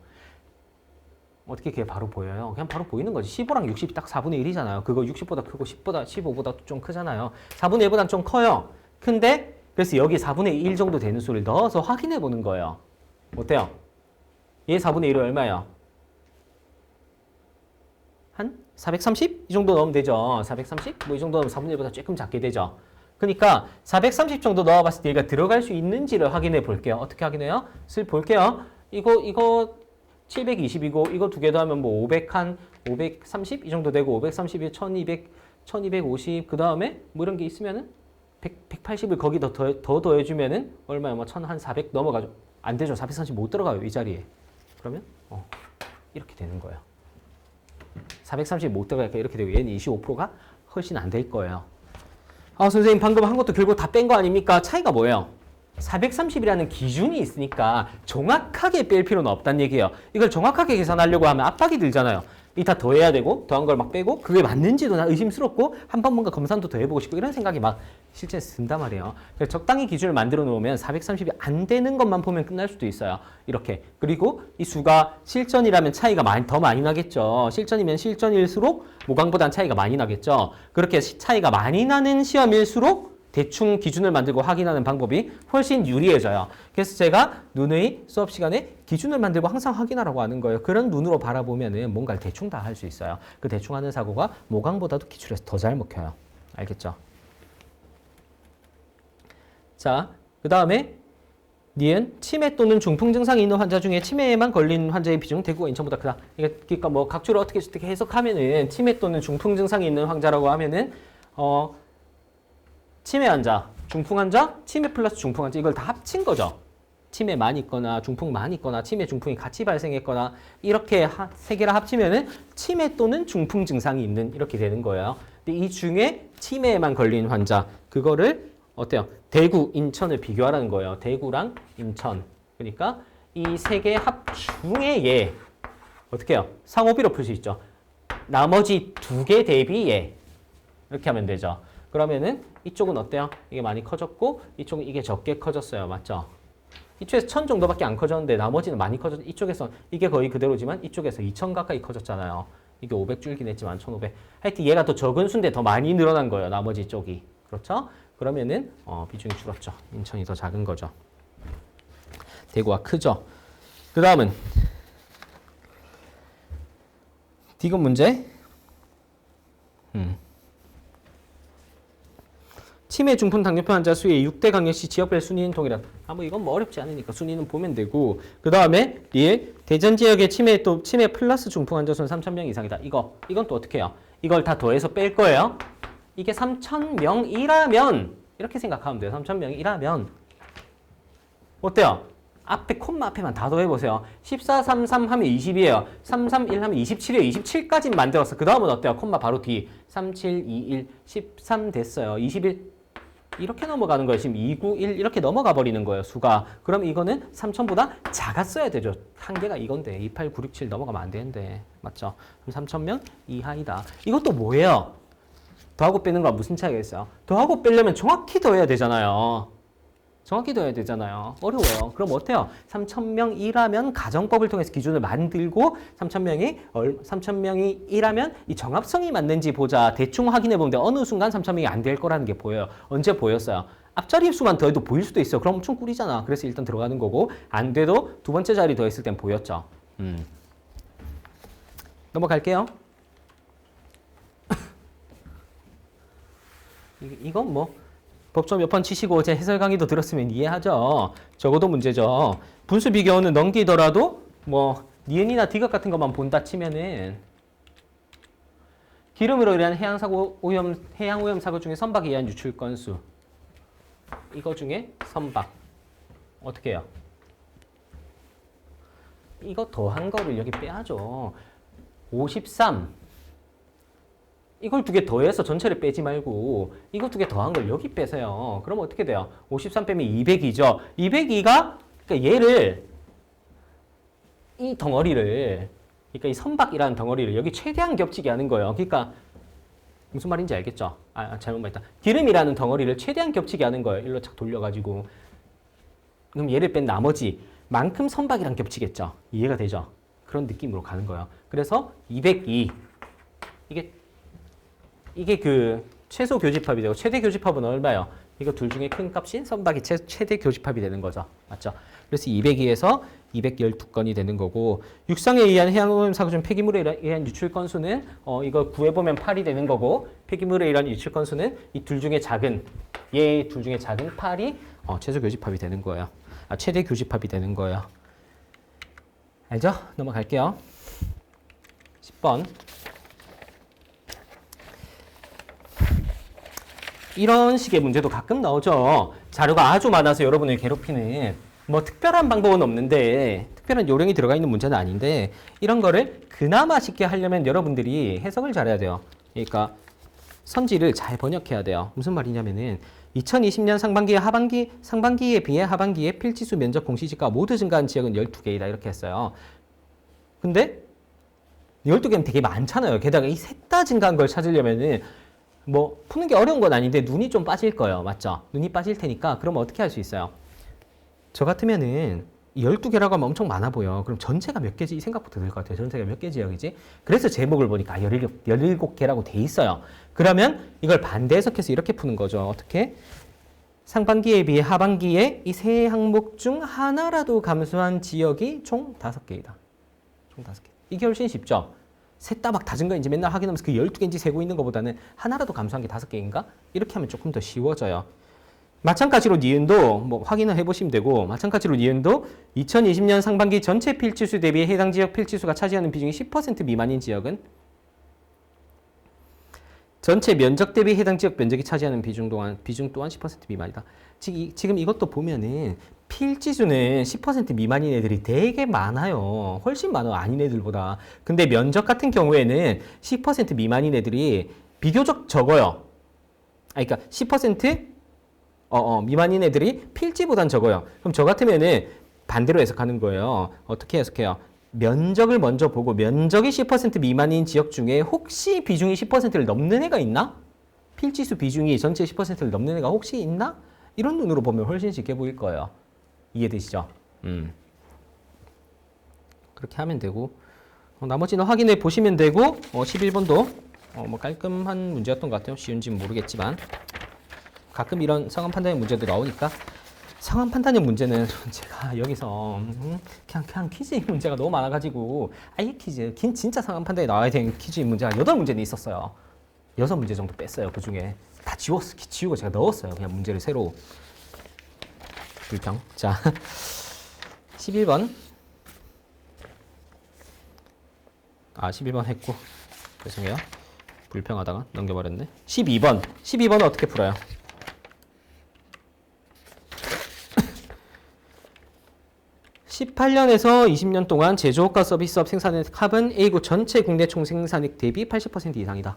어떻게 그게 바로 보여요? 그냥 바로 보이는 거지. 15랑 60이 딱 4분의 1이잖아요. 그거 60보다 크고 15보다 좀 크잖아요. 4분의 1보다 좀 커요. 근데 그래서 여기 4분의 1 정도 되는 수를 넣어서 확인해 보는 거예요. 어때요? 얘 4분의 1은 얼마예요? 한 430? 이 정도 넣으면 되죠. 430? 뭐 이 정도 넣으면 4분의 1보다 조금 작게 되죠. 그러니까 430 정도 넣어봤을 때 얘가 들어갈 수 있는지를 확인해 볼게요. 어떻게 확인해요? 볼게요. 이거 720이고 이거 두 개 더하면 뭐 530 이 정도 되고 530이 1200, 1250 그 다음에 뭐 이런 게 있으면은 180을 거기 더 더해주면은 얼마야? 뭐 1400 넘어가죠. 안 되죠. 430 못 들어가요. 이 자리에. 그러면 이렇게 되는 거예요. 430 못 들어가니까 이렇게 되고 얘는 25%가 훨씬 안 될 거예요. 아 선생님 방금 한 것도 결국 다 뺀 거 아닙니까? 차이가 뭐예요? 430이라는 기준이 있으니까 정확하게 뺄 필요는 없다는 얘기예요. 이걸 정확하게 계산하려고 하면 압박이 들잖아요. 이 다 더해야 되고 더한 걸 막 빼고 그게 맞는지도 나 의심스럽고 한 번 뭔가 검산도 더 해보고 싶고 이런 생각이 막 실제 든단 말이에요. 그래서 적당히 기준을 만들어 놓으면 430이 안 되는 것만 보면 끝날 수도 있어요. 이렇게. 그리고 이 수가 실전이라면 차이가 더 많이 나겠죠. 실전이면 실전일수록 모강보단 차이가 많이 나겠죠. 그렇게 차이가 많이 나는 시험일수록 대충 기준을 만들고 확인하는 방법이 훨씬 유리해져요. 그래서 제가 누누이 수업 시간에 기준을 만들고 항상 확인하라고 하는 거예요. 그런 눈으로 바라보면은 뭔가를 대충 다 할 수 있어요. 그 대충 하는 사고가 모강보다도 기출에서 더 잘 먹혀요. 알겠죠? 자, 그 다음에 니은 치매 또는 중풍 증상이 있는 환자 중에 치매에만 걸린 환자의 비중 대구가 인천보다 크다. 그러니까 뭐 각주를 어떻게 해석하면은 치매 또는 중풍 증상이 있는 환자라고 하면은 치매 환자, 중풍 환자, 치매 플러스 중풍 환자 이걸 다 합친 거죠. 치매 많이 있거나 중풍 많이 있거나 치매 중풍이 같이 발생했거나 이렇게 세 개를 합치면은 치매 또는 중풍 증상이 있는 이렇게 되는 거예요. 근데 이 중에 치매에만 걸린 환자 그거를 어때요? 대구, 인천을 비교하라는 거예요. 대구랑 인천. 그러니까 이 세 개 합 중에 얘 어떻게 해요? 상호비로 풀 수 있죠. 나머지 두 개 대비 얘 이렇게 하면 되죠. 그러면은 이쪽은 어때요? 이게 많이 커졌고 이쪽은 이게 적게 커졌어요. 맞죠? 이쪽에서 1000 정도밖에 안 커졌는데 나머지는 많이 커졌. 이쪽에서 이게 거의 그대로지만 이쪽에서 2000 가까이 커졌잖아요. 이게 500 줄긴 했지만 1500. 하여튼 얘가 더 적은 수인데 더 많이 늘어난 거예요. 나머지 쪽이. 그렇죠? 그러면은 비중이 줄었죠. 인천이 더 작은 거죠. 대구가 크죠. 그 다음은 D급 문제. 치매 중풍 당뇨병 환자 수의 6대 강력시 지역별 순위는 동일하다. 뭐 이건 뭐 어렵지 않으니까 순위는 보면 되고 그 다음에 리을 대전 지역의 치매 플러스 중풍 환자 수는 3,000명 이상이다. 이건 또 어떻게 해요? 이걸 다 더해서 뺄 거예요. 이게 3,000명이라면 이렇게 생각하면 돼요. 3,000명이라면 어때요? 앞에 콤마 앞에만 다 더해보세요. 14, 33 하면 20이에요. 3, 3, 1 하면 27이에요. 27까지 만들었어. 그 다음은 어때요? 콤마 바로 뒤. 3, 7, 2, 1, 13 됐어요. 21 이렇게 넘어가는 거예요. 지금 2, 9, 1 이렇게 넘어가 버리는 거예요. 수가. 그럼 이거는 3,000보다 작았어야 되죠. 한계가 이건데 2, 8, 9, 6, 7 넘어가면 안 되는데. 맞죠? 그럼 3,000명 이하이다. 이것도 뭐예요? 더하고 빼는 거랑 무슨 차이가 있어요? 더하고 빼려면 정확히 더해야 되잖아요. 정확히 더해야 되잖아요. 어려워요. 그럼 어때요? 3,000명이라면 가정법을 통해서 기준을 만들고 3,000명이라면 이 정합성이 맞는지 보자. 대충 확인해 보는데 어느 순간 3,000명이 안 될 거라는 게 보여요. 언제 보였어요? 앞자리 수만 더해도 보일 수도 있어요. 그럼 엄청 꿀이잖아. 그래서 일단 들어가는 거고 안 돼도 두 번째 자리 더했을 땐 보였죠. 넘어갈게요. 이건 뭐 법조 몇 번 치시고 제 해설 강의도 들었으면 이해하죠. 적어도 문제죠. 분수 비교는 넘기더라도 뭐 니은이나 디귿 같은 것만 본다 치면은 기름으로 인한 해양 오염 사고 중에 선박에 의한 유출 건수 이거 중에 선박 어떻게 해요? 이거 더한 거를 여기 빼야죠. 53 이걸 두 개 더해서 전체를 빼지 말고 이거 두 개 더한 걸 여기 빼세요. 그럼 어떻게 돼요? 53 빼면 202죠. 202가 그러니까 얘를 이 덩어리를 그러니까 이 선박이라는 덩어리를 여기 최대한 겹치게 하는 거예요. 그러니까 무슨 말인지 알겠죠? 잘못 말했다. 기름이라는 덩어리를 최대한 겹치게 하는 거예요. 일로 착 돌려가지고 그럼 얘를 뺀 나머지 만큼 선박이랑 겹치겠죠. 이해가 되죠? 그런 느낌으로 가는 거예요. 그래서 202 이게 그 최소 교집합이 되고 최대 교집합은 얼마예요? 이거 둘 중에 큰 값인 선박이 최대 교집합이 되는 거죠. 맞죠? 그래서 202에서 212건이 되는 거고 육상에 의한 해양오염 사고 중 폐기물에 의한 유출 건수는 이거 구해보면 8이 되는 거고 폐기물에 의한 유출 건수는 이 둘 중에 작은 얘 둘 중에 작은 8이 최소 교집합이 되는 거예요. 최대 교집합이 되는 거예요. 알죠? 넘어갈게요. 10번 이런 식의 문제도 가끔 나오죠. 자료가 아주 많아서 여러분을 괴롭히는 뭐 특별한 방법은 없는데 특별한 요령이 들어가 있는 문제는 아닌데 이런 거를 그나마 쉽게 하려면 여러분들이 해석을 잘해야 돼요. 그러니까 선지를 잘 번역해야 돼요. 무슨 말이냐면은 2020년 상반기에 비해 하반기에 필지수 면적 공시지가 모두 증가한 지역은 12개이다 이렇게 했어요. 근데 12개는 되게 많잖아요. 게다가 이 셋 다 증가한 걸 찾으려면은 뭐 푸는 게 어려운 건 아닌데 눈이 좀 빠질 거예요. 맞죠? 눈이 빠질 테니까 그럼 어떻게 할 수 있어요? 저 같으면은 12개라고 하면 엄청 많아 보여. 그럼 전체가 몇 개지? 이 생각부터 들 것 같아요. 전체가 몇 개 지역이지? 그래서 제목을 보니까 17개라고 돼 있어요. 그러면 이걸 반대 해석해서 이렇게 푸는 거죠. 어떻게? 상반기에 비해 하반기에 이 세 항목 중 하나라도 감소한 지역이 총 5개이다. 총 5개. 이게 훨씬 쉽죠? 셋 다 막 다 증가인지 맨날 확인하면서 그 12개인지 세고 있는 것보다는 하나라도 감소한 게 5개인가? 이렇게 하면 조금 더 쉬워져요. 마찬가지로 니은도 뭐 확인을 해보시면 되고 마찬가지로 니은도 2020년 상반기 전체 필지수 대비 해당 지역 필지수가 차지하는 비중이 10% 미만인 지역은 전체 면적 대비 해당 지역 면적이 차지하는 비중 또한 10% 미만이다. 지금 이것도 보면은 필지수는 10% 미만인 애들이 되게 많아요. 훨씬 많아 아닌 애들보다. 근데 면적 같은 경우에는 10% 미만인 애들이 비교적 적어요. 그러니까 10% 미만인 애들이 필지보단 적어요. 그럼 저 같으면은 반대로 해석하는 거예요. 어떻게 해석해요? 면적을 먼저 보고 면적이 10% 미만인 지역 중에 혹시 비중이 10%를 넘는 애가 있나? 필지수 비중이 전체 10%를 넘는 애가 혹시 있나? 이런 눈으로 보면 훨씬 쉽게 보일 거예요. 이해되시죠? 그렇게 하면 되고 나머지는 확인해 보시면 되고 11번도 뭐 깔끔한 문제였던 것 같아요. 쉬운지는 모르겠지만 가끔 이런 상황 판단의 문제도 나오니까 상황 판단의 문제는 제가 여기서 그냥 퀴즈 문제가 너무 많아가지고 이 퀴즈 진짜 상황 판단에 나와야 되는 퀴즈 문제가 8문제는 있었어요. 6문제 정도 뺐어요. 그 중에 다 지우고 제가 넣었어요. 그냥 문제를 새로. 불평. 자, 11번. 11번 했고. 죄송해요. 불평하다가 넘겨버렸네. 12번. 12번은 어떻게 풀어요? (18년에서 20년) 동안 제조업과 서비스업 생산의 값은 A국 전체 국내 총생산액 대비 80% 이상이다.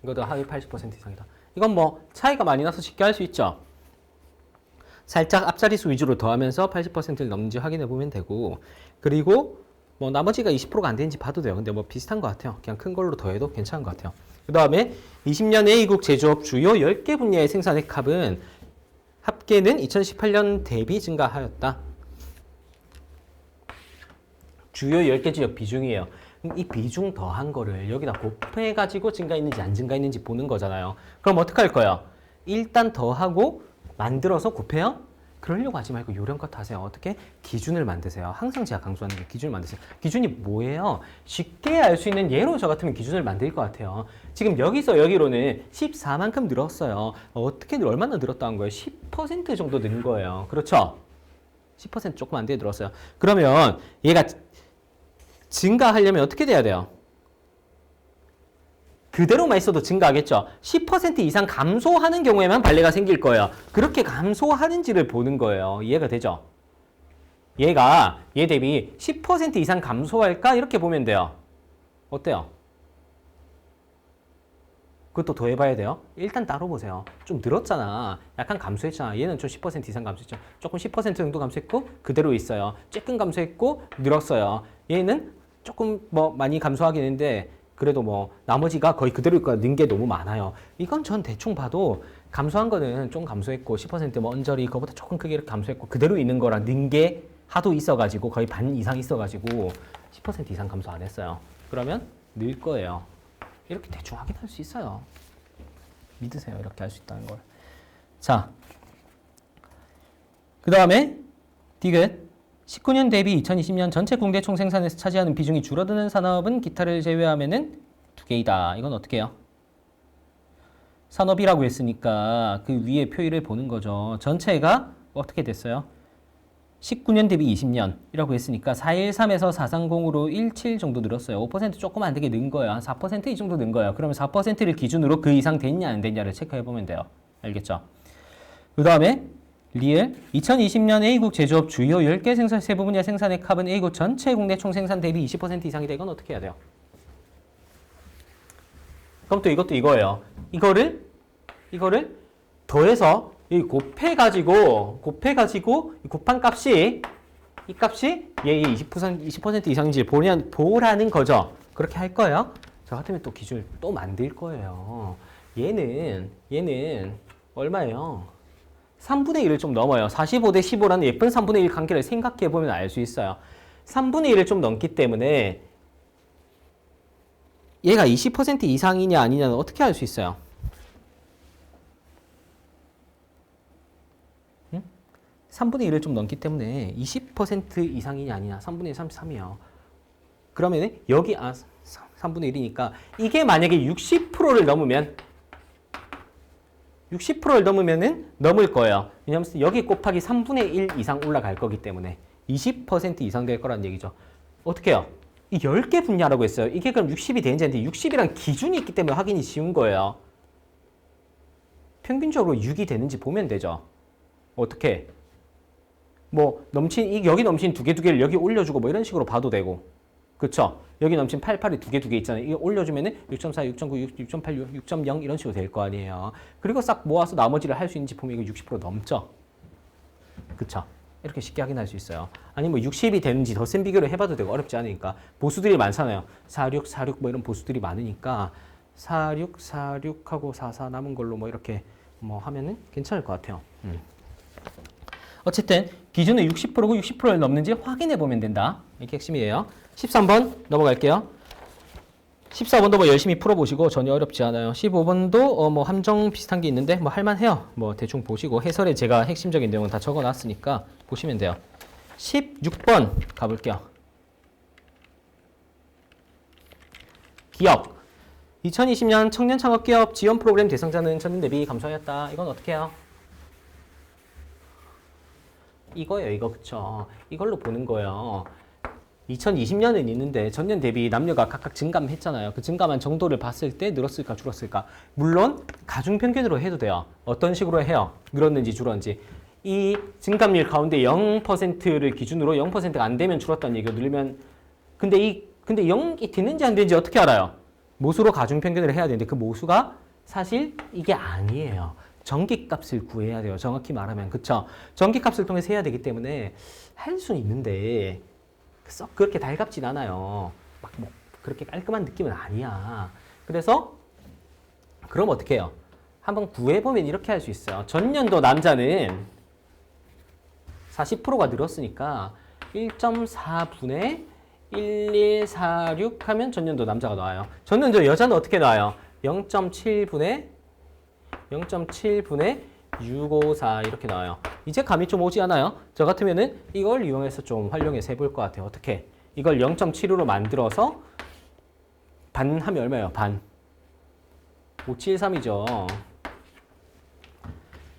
이것도 하위 80% 이상이다. 이건 뭐 차이가 많이 나서 쉽게 할 수 있죠. 살짝 앞자리수 위주로 더하면서 80%를 넘는지 확인해 보면 되고, 그리고 뭐 나머지가 20%가 안 되는지 봐도 돼요. 근데 뭐 비슷한 것 같아요. 그냥 큰 걸로 더해도 괜찮은 것 같아요. 그 다음에 20년 A국 제조업 주요 10개 분야의 생산액 값은 합계는 2018년 대비 증가하였다. 주요 10개 지역 비중이에요. 이 비중 더한 거를 여기다 곱해가지고 증가했는지 안 증가했는지 보는 거잖아요. 그럼 어떻게 할 거예요? 일단 더하고 만들어서 곱해요? 그러려고 하지 말고 요령껏 하세요. 어떻게? 기준을 만드세요. 항상 제가 강조하는 게 기준을 만드세요. 기준이 뭐예요? 쉽게 알 수 있는 예로 저 같으면 기준을 만들 것 같아요. 지금 여기서 여기로는 14만큼 늘었어요. 어떻게 얼마나 늘었다는 거예요? 10% 정도 는 거예요. 그렇죠? 10% 조금 안 돼 늘었어요. 그러면 얘가 증가하려면 어떻게 돼야 돼요? 그대로만 있어도 증가하겠죠. 10% 이상 감소하는 경우에만 발레가 생길 거예요. 그렇게 감소하는지를 보는 거예요. 이해가 되죠? 얘가 얘 대비 10% 이상 감소할까? 이렇게 보면 돼요. 어때요? 그것도 더해봐야 돼요. 일단 따로 보세요. 좀 늘었잖아. 약간 감소했잖아. 얘는 좀 10% 이상 감소했죠. 조금 10% 정도 감소했고 그대로 있어요. 조금 감소했고 늘었어요. 얘는 조금 뭐 많이 감소하긴 했는데 그래도 뭐 나머지가 거의 그대로 있고 는 게 너무 많아요. 이건 전 대충 봐도 감소한 거는 좀 감소했고 10%뭐 언저리 그거보다 조금 크게 이렇게 감소했고 그대로 있는 거랑 는 게 하도 있어가지고 거의 반 이상 있어가지고 10% 이상 감소 안 했어요. 그러면 늘 거예요. 이렇게 대충 확인할 수 있어요. 믿으세요. 이렇게 할 수 있다는 걸. 자, 그 다음에 디귿. 19년 대비 2020년 전체 국내 총생산에서 차지하는 비중이 줄어드는 산업은 기타를 제외하면은 2개이다. 이건 어떻게 해요? 산업이라고 했으니까 그 위에 표의를 보는 거죠. 전체가 어떻게 됐어요? 19년 대비 20년이라고 했으니까 413에서 430으로 17 정도 늘었어요. 5% 조금 안 되게 는 거예요. 한 4% 이 정도 는 거예요. 그러면 4%를 기준으로 그 이상 됐냐 안 됐냐를 체크해 보면 돼요. 알겠죠? 그 다음에 리을 2020년 A국 제조업 주요 10개 생산 세부 분야 생산액 값은 A국 전체 국내 총생산 대비 20% 이상이다. 이건 어떻게 해야 돼요? 그럼 또 이것도 이거예요. 이거를 더해서 여기 곱해가지고 곱한 값이 이 값이 얘 20% 이상인지 보라는 거죠. 그렇게 할 거예요. 저 같으면 또 기준을 또 만들 거예요. 얘는 얼마예요? 3분의 1을 좀 넘어요. 45대 15라는 예쁜 3분의 1 관계를 생각해 보면 알 수 있어요. 3분의 1을 좀 넘기 때문에 얘가 20% 이상이냐 아니냐는 어떻게 알 수 있어요? 3분의 1을 좀 넘기 때문에 20% 이상이냐 아니냐 3분의 1, 33이에요. 그러면 여기 3분의 1이니까 이게 만약에 60%를 넘으면 60%를 넘으면은 넘을 거예요. 왜냐면 여기 곱하기 3분의 1 이상 올라갈 거기 때문에 20% 이상 될 거란 얘기죠. 어떻게 해요? 이 10개 분야라고 했어요. 이게 그럼 60이 되는지 안 되는지 60이란 기준이 있기 때문에 확인이 쉬운 거예요. 평균적으로 6이 되는지 보면 되죠. 어떻게? 뭐 여기 넘친 두 개를 여기 올려주고 뭐 이런 식으로 봐도 되고, 그쵸? 여기 넘친 88이 두 개 있잖아요. 이거 올려주면은 6.4, 6.9, 6.8, 6.0 이런 식으로 될 거 아니에요. 그리고 싹 모아서 나머지를 할 수 있는지 보면 이거 60% 넘죠? 그쵸? 이렇게 쉽게 확인할 수 있어요. 아니 뭐 60이 되는지 더 센 비교를 해봐도 되고 어렵지 않으니까. 보수들이 많잖아요. 46, 46 뭐 이런 보수들이 많으니까 46, 46하고 44 남은 걸로 뭐 이렇게 뭐 하면은 괜찮을 것 같아요. 어쨌든 기준은 60%고 60%를 넘는지 확인해 보면 된다. 이게 핵심이에요. 13번 넘어갈게요. 14번도 뭐 열심히 풀어보시고 전혀 어렵지 않아요. 15번도 뭐 함정 비슷한 게 있는데 뭐 할만해요. 뭐 대충 보시고 해설에 제가 핵심적인 내용은 다 적어놨으니까 보시면 돼요. 16번 가볼게요. 기업. 2020년 청년 창업 기업 지원 프로그램 대상자는 전년 대비 감소하였다. 이건 어떻게 해요? 이거예요, 이거. 그쵸? 이걸로 보는 거예요. 2020년은 있는데 전년 대비 남녀가 각각 증감했잖아요. 그 증감한 정도를 봤을 때 늘었을까 줄었을까? 물론 가중평균으로 해도 돼요. 어떤 식으로 해요? 늘었는지 줄었는지. 이 증감률 가운데 0%를 기준으로 0%가 안 되면 줄었다는 얘기가 늘면 근데 0이 되는지 안 되는지 어떻게 알아요? 모수로 가중평균을 해야 되는데 그 모수가 사실 이게 아니에요. 전기값을 구해야 돼요. 정확히 말하면. 그쵸? 전기값을 통해서 해야 되기 때문에 할 수는 있는데 썩 그렇게 달갑진 않아요. 막 뭐 그렇게 깔끔한 느낌은 아니야. 그래서 그럼 어떻게 해요? 한번 구해보면 이렇게 할 수 있어요. 전년도 남자는 40%가 늘었으니까 1.4분의 1146 하면 전년도 남자가 나와요. 전년도 여자는 어떻게 나와요? 0.7분의 654 이렇게 나와요. 이제 감이 좀 오지 않아요? 저 같으면은 이걸 이용해서 좀 활용해서 해볼 것 같아요. 어떻게? 이걸 0.75로 만들어서 반 하면 얼마예요? 반. 573이죠.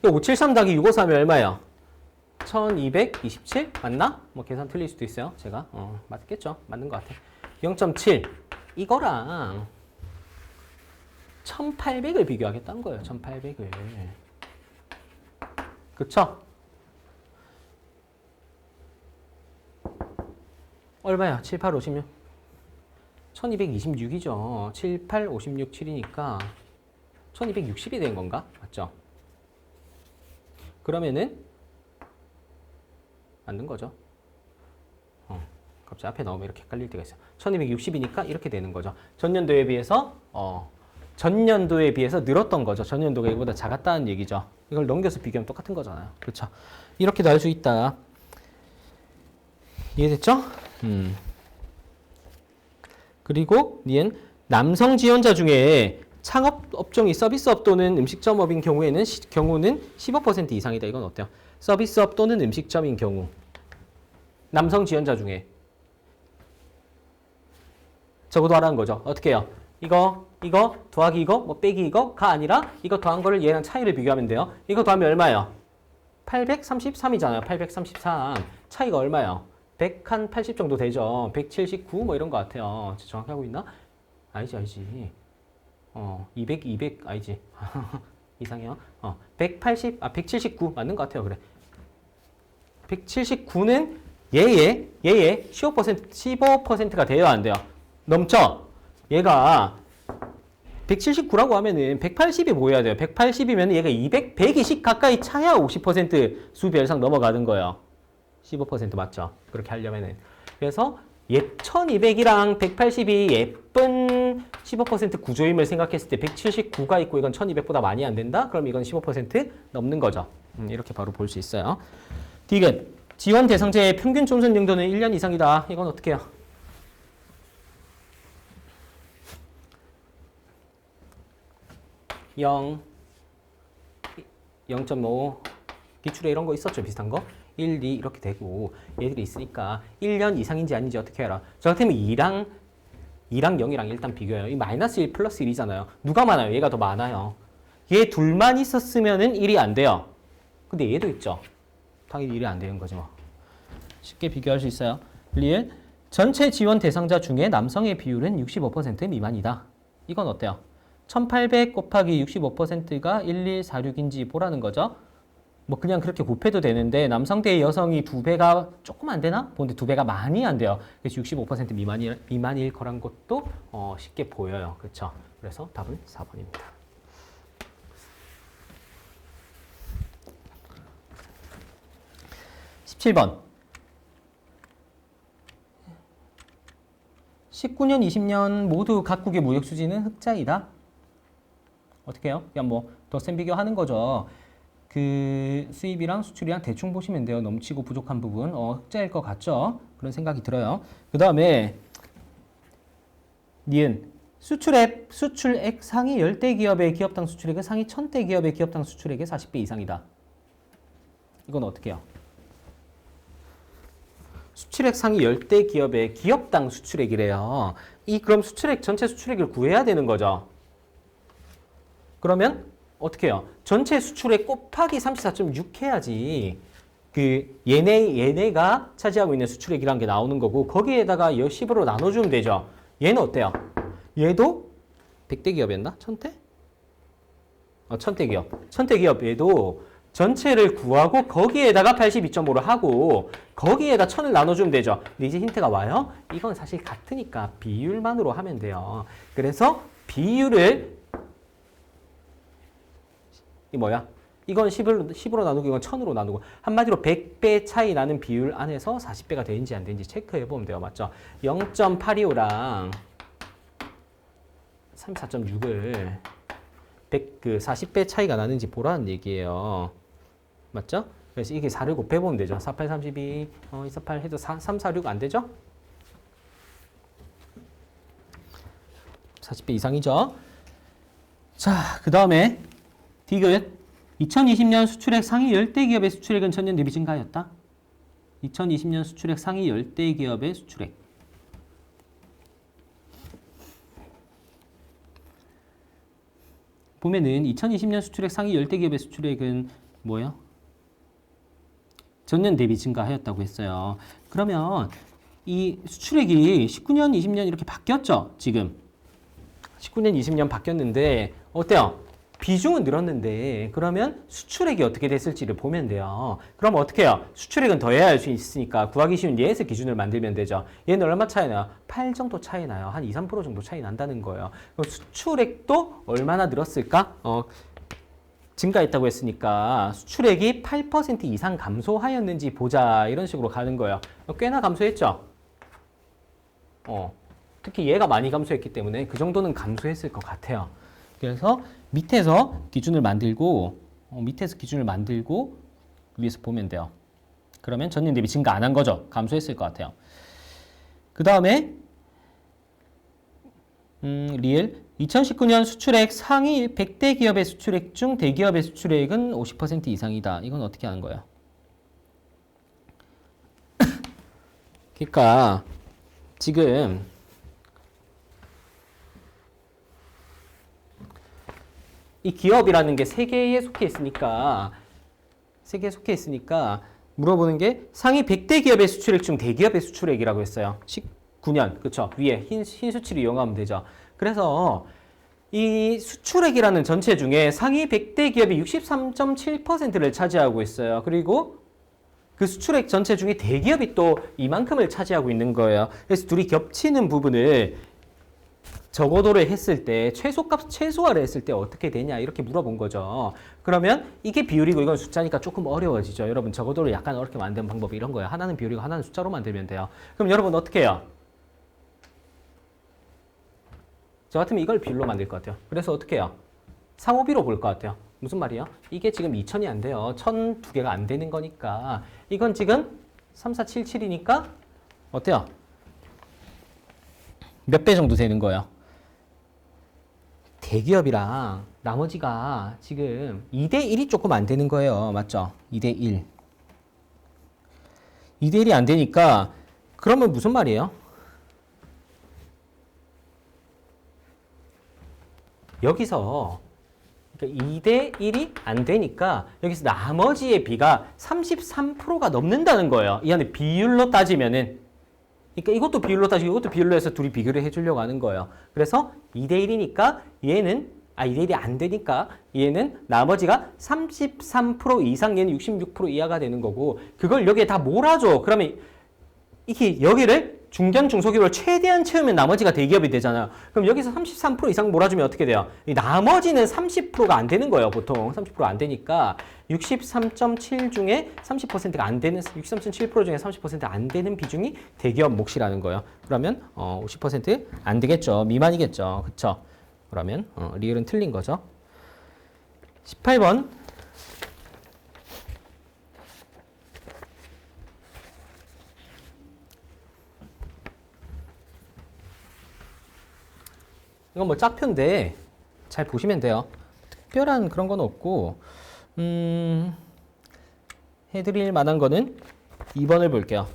573 더하기 654 하면 얼마예요? 1227 맞나? 뭐 계산 틀릴 수도 있어요. 제가 맞겠죠? 맞는 것 같아. 0.7 이거랑 1800을 비교하겠다는 거예요. 1800을. 그쵸? 얼마야? 7, 8, 56. 1226이죠. 7, 8, 56, 7이니까 1260이 된 건가? 맞죠? 그러면은 맞는 거죠. 갑자기 앞에 나오면 이렇게 헷갈릴 때가 있어요. 1260이니까 이렇게 되는 거죠. 전년도에 비해서 늘었던 거죠. 전년도가 이거보다 작았다는 얘기죠. 이걸 넘겨서 비교하면 똑같은 거잖아요. 그렇죠? 이렇게도 할 수 있다. 이해됐죠? 그리고 니은 남성 지원자 중에 창업 업종이 서비스업 또는 음식점업인 경우는 15% 이상이다. 이건 어때요? 서비스업 또는 음식점인 경우. 남성 지원자 중에. 적어도 하라는 거죠. 어떻게 해요? 이거 더하기 이거 뭐 빼기 이거가 아니라 이거 더한 거를 얘랑 차이를 비교하면 돼요. 이거 더하면 얼마예요? 833이잖아요. 833. 차이가 얼마예요? 180 정도 되죠. 179 뭐 이런 거 같아요. 정확히 하고 있나? 아니지. 200 아니지. 이상해요. 179 맞는 것 같아요. 그래. 179는 얘의 15%가 돼요, 안 돼요? 넘쳐. 얘가 179라고 하면은 180이 뭐여야 돼요? 180이면 얘가 120 가까이 차야 50% 수별상 넘어가는 거예요. 15% 맞죠? 그렇게 하려면은. 그래서 1200이랑 180이 예쁜 15% 구조임을 생각했을 때 179가 있고 이건 1200보다 많이 안 된다? 그럼 이건 15% 넘는 거죠. 이렇게 바로 볼 수 있어요. 디귿. 지원 대상자의 평균 종선 용도는 1년 이상이다. 이건 어떻게 해요? 0.5 기출에 이런 거 있었죠. 비슷한 거. 1, 2 이렇게 되고 얘들이 있으니까 1년 이상인지 아닌지 어떻게 해라. 저 같으면 2랑 0이랑 일단 비교해요. 이 마이너스 1 플러스 1이잖아요. 누가 많아요? 얘가 더 많아요. 얘 둘만 있었으면은 1이 안 돼요. 근데 얘도 있죠. 당연히 1이 안 되는 거죠. 뭐. 쉽게 비교할 수 있어요. 리을 전체 지원 대상자 중에 남성의 비율은 65% 미만이다. 이건 어때요? 1800 곱하기 65%가 1146인지 보라는 거죠. 뭐 그냥 그렇게 곱해도 되는데 남성 대 여성이 2배가 조금 안 되나? 근데 2배가 많이 안 돼요. 그래서 65% 미만일 거란 것도 쉽게 보여요. 그렇죠? 그래서 답은 4번입니다. 17번. 19년, 20년 모두 각국의 무역 수지는 흑자이다. 어떻게 해요? 그냥 뭐 덧셈 비교하는 거죠. 그 수입이랑 수출이랑 대충 보시면 돼요. 넘치고 부족한 부분 흑자일 것 같죠? 그런 생각이 들어요. 그 다음에 니은 수출액 상위 10대 기업의 기업당 수출액은 상위 1000대 기업의 기업당 수출액의 40배 이상이다. 이건 어떻게 해요? 수출액 상위 10대 기업의 기업당 수출액이래요. 그럼 수출액, 전체 수출액을 구해야 되는 거죠. 그러면 어떻게 해요? 전체 수출액 곱하기 34.6 해야지 얘네가 차지하고 있는 수출액이라는 게 나오는 거고, 거기에다가 10으로 나눠주면 되죠. 얘는 어때요? 얘도 100대 기업이었나? 1000대? 1000대 기업. 1000대 기업 얘도 전체를 구하고 거기에다가 82.5를 하고 거기에다 1000을 나눠주면 되죠. 근데 이제 힌트가 와요. 이건 사실 같으니까 비율만으로 하면 돼요. 그래서 비율을 이건 10으로 나누고 이건 1000으로 나누고 한마디로 100배 차이 나는 비율 안에서 40배가 되는지 안 되는지 체크해 보면 돼요. 맞죠? 0.825랑 34.6을 40배 차이가 나는지 보라는 얘기예요. 맞죠? 그래서 이게 4를 곱해보면 되죠. 48, 32, 248 해도 3, 4, 6 안 되죠? 40배 이상이죠? 자, 그 다음에 디귿. 2020년 수출액 상위 10대 기업의 수출액은 전년 대비 증가하였다. 2020년 수출액 상위 10대 기업의 수출액. 보면은 2020년 수출액 상위 10대 기업의 수출액은 뭐예요? 전년 대비 증가하였다고 했어요. 그러면 이 수출액이 19년, 20년 이렇게 바뀌었죠? 지금. 19년, 20년 바뀌었는데 어때요? 비중은 늘었는데 그러면 수출액이 어떻게 됐을지를 보면 돼요. 그럼 어떻게 해요? 수출액은 더해야 할 수 있으니까 구하기 쉬운 예에서 기준을 만들면 되죠. 얘는 얼마 차이 나요? 8 정도 차이 나요. 한 2, 3% 정도 차이 난다는 거예요. 그럼 수출액도 얼마나 늘었을까? 증가했다고 했으니까 수출액이 8% 이상 감소하였는지 보자. 이런 식으로 가는 거예요. 꽤나 감소했죠? 특히 얘가 많이 감소했기 때문에 그 정도는 감소했을 것 같아요. 그래서 밑에서 기준을 만들고 위에서 보면 돼요. 그러면 전년 대비 증가 안 한 거죠. 감소했을 것 같아요. 그 다음에 리을 2019년 수출액 상위 100대 기업의 수출액 중 대기업의 수출액은 50% 이상이다. 이건 어떻게 하는 거예요? 그러니까 지금 이 기업이라는 게 세 개에 속해 있으니까 물어보는 게 상위 100대 기업의 수출액 중 대기업의 수출액이라고 했어요. 19년, 그쵸? 위에 흰 수치를 이용하면 되죠. 그래서 이 수출액이라는 전체 중에 상위 100대 기업이 63.7%를 차지하고 있어요. 그리고 그 수출액 전체 중에 대기업이 또 이만큼을 차지하고 있는 거예요. 그래서 둘이 겹치는 부분을 적어도를 했을 때 최소화를 했을 때 어떻게 되냐 이렇게 물어본 거죠. 그러면 이게 비율이고 이건 숫자니까 조금 어려워지죠. 여러분 적어도를 약간 어렵게 만드는 방법이 이런 거예요. 하나는 비율이고 하나는 숫자로 만들면 돼요. 그럼 여러분 어떻게 해요? 저 같으면 이걸 비율로 만들 것 같아요. 그래서 어떻게 해요? 상호비로 볼 것 같아요. 무슨 말이에요? 이게 지금 2000이 안 돼요. 1000 두 개가 안 되는 거니까 이건 지금 3477이니까 어때요? 몇 배 정도 되는 거예요? 대기업이랑 나머지가 지금 2대1이 조금 안 되는 거예요. 맞죠? 2대1. 2대1이 안 되니까 그러면 무슨 말이에요? 여기서 그러니까 2대1이 안 되니까 여기서 나머지의 비가 33%가 넘는다는 거예요. 이 안에 비율로 따지면은 그러니까 이것도 비율로 따지고 이것도 비율로 해서 둘이 비교를 해주려고 하는 거예요. 그래서 2대1이니까 얘는 2대1이 안 되니까 얘는 나머지가 33% 이상 얘는 66% 이하가 되는 거고 그걸 여기에 다 몰아줘. 그러면 이게 여기를 중견 중소기업을 최대한 채우면 나머지가 대기업이 되잖아요. 그럼 여기서 33% 이상 몰아주면 어떻게 돼요? 이 나머지는 30%가 안 되는 거예요. 보통 30%가 안 되니까 63.7 중에 30%가 안 되는 63.7% 중에 30% 안 되는 비중이 대기업 몫이라는 거예요. 그러면 50% 안 되겠죠. 미만이겠죠. 그쵸? 그러면 리을은 틀린 거죠. 18번 이건 뭐 짝표인데 잘 보시면 돼요. 특별한 그런 건 없고 해드릴 만한 거는 2번을 볼게요.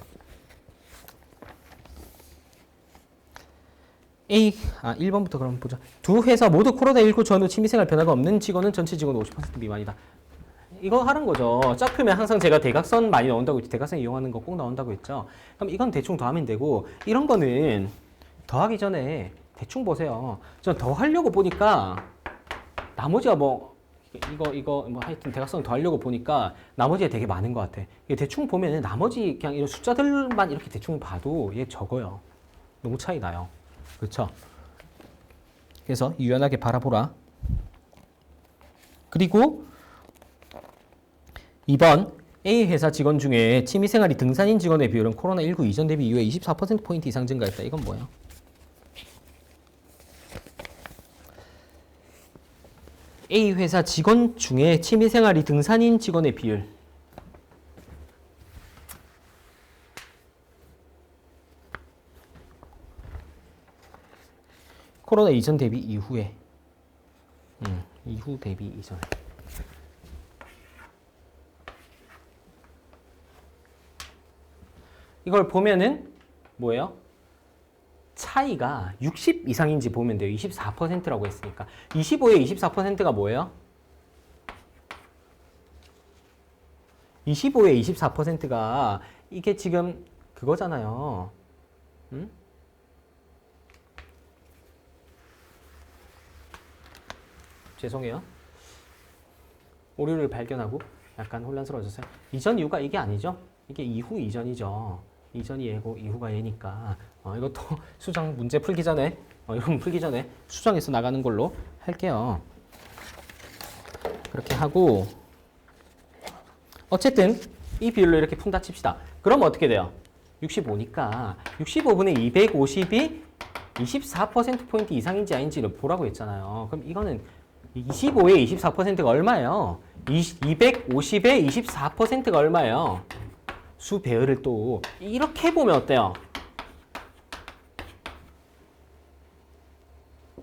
A, 1번부터 그럼 보자. 두 회사 모두 코로나19 전후 취미생활 변화가 없는 직원은 전체 직원 50% 미만이다. 이거 하는 거죠. 짝표면 항상 제가 대각선 많이 나온다고 했죠. 대각선 이용하는 거 꼭 나온다고 했죠. 그럼 이건 대충 더하면 되고, 이런 거는 더하기 전에 대충 보세요. 전 더 하려고 보니까 나머지가 뭐 이거 뭐 하여튼 대각선 더 하려고 보니까 나머지가 되게 많은 것 같아. 이게 대충 보면은 나머지 그냥 이런 숫자들만 이렇게 대충 봐도 얘 적어요. 너무 차이 나요. 그렇죠? 그래서 유연하게 바라보라. 그리고 2번 A 회사 직원 중에 취미생활이 등산인 직원의 비율은 코로나19 이전 대비 이후에 24%포인트 이상 증가했다. 이건 뭐예요? A 회사 직원 중에 취미생활이 등산인 직원의 비율. 코로나 이전 대비 이후에. 이후 대비 이전. 이걸 보면은 뭐예요? 차이가 60 이상인지 보면 돼요. 24%라고 했으니까. 25에 24%가 뭐예요? 25에 24%가 이게 지금 그거잖아요. 응? 죄송해요. 오류를 발견하고 약간 혼란스러워졌어요. 이전 이후가 이게 아니죠? 이게 이후 이전이죠. 이전이 얘고 이후가 얘니까 이것도 수정 문제 풀기 전에 이런 풀기 전에 수정해서 나가는 걸로 할게요. 그렇게 하고 어쨌든 이 비율로 이렇게 푼다 칩시다. 그럼 어떻게 돼요? 65니까 65분의 250이 24%포인트 이상인지 아닌지를 보라고 했잖아요. 그럼 이거는 25에 24%가 얼마예요? 250에 24%가 얼마예요? 수 배열을 또 이렇게 보면 어때요?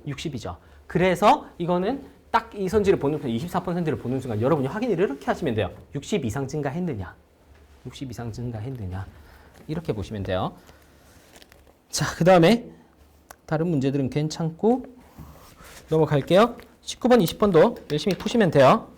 60이죠. 그래서 이거는 딱 이 선지를 보는 순간 24%를 보는 순간 여러분이 확인을 이렇게 하시면 돼요. 60 이상 증가했느냐? 60 이상 증가했느냐? 이렇게 보시면 돼요. 자, 그 다음에 다른 문제들은 괜찮고 넘어갈게요. 19번, 20번도 열심히 푸시면 돼요.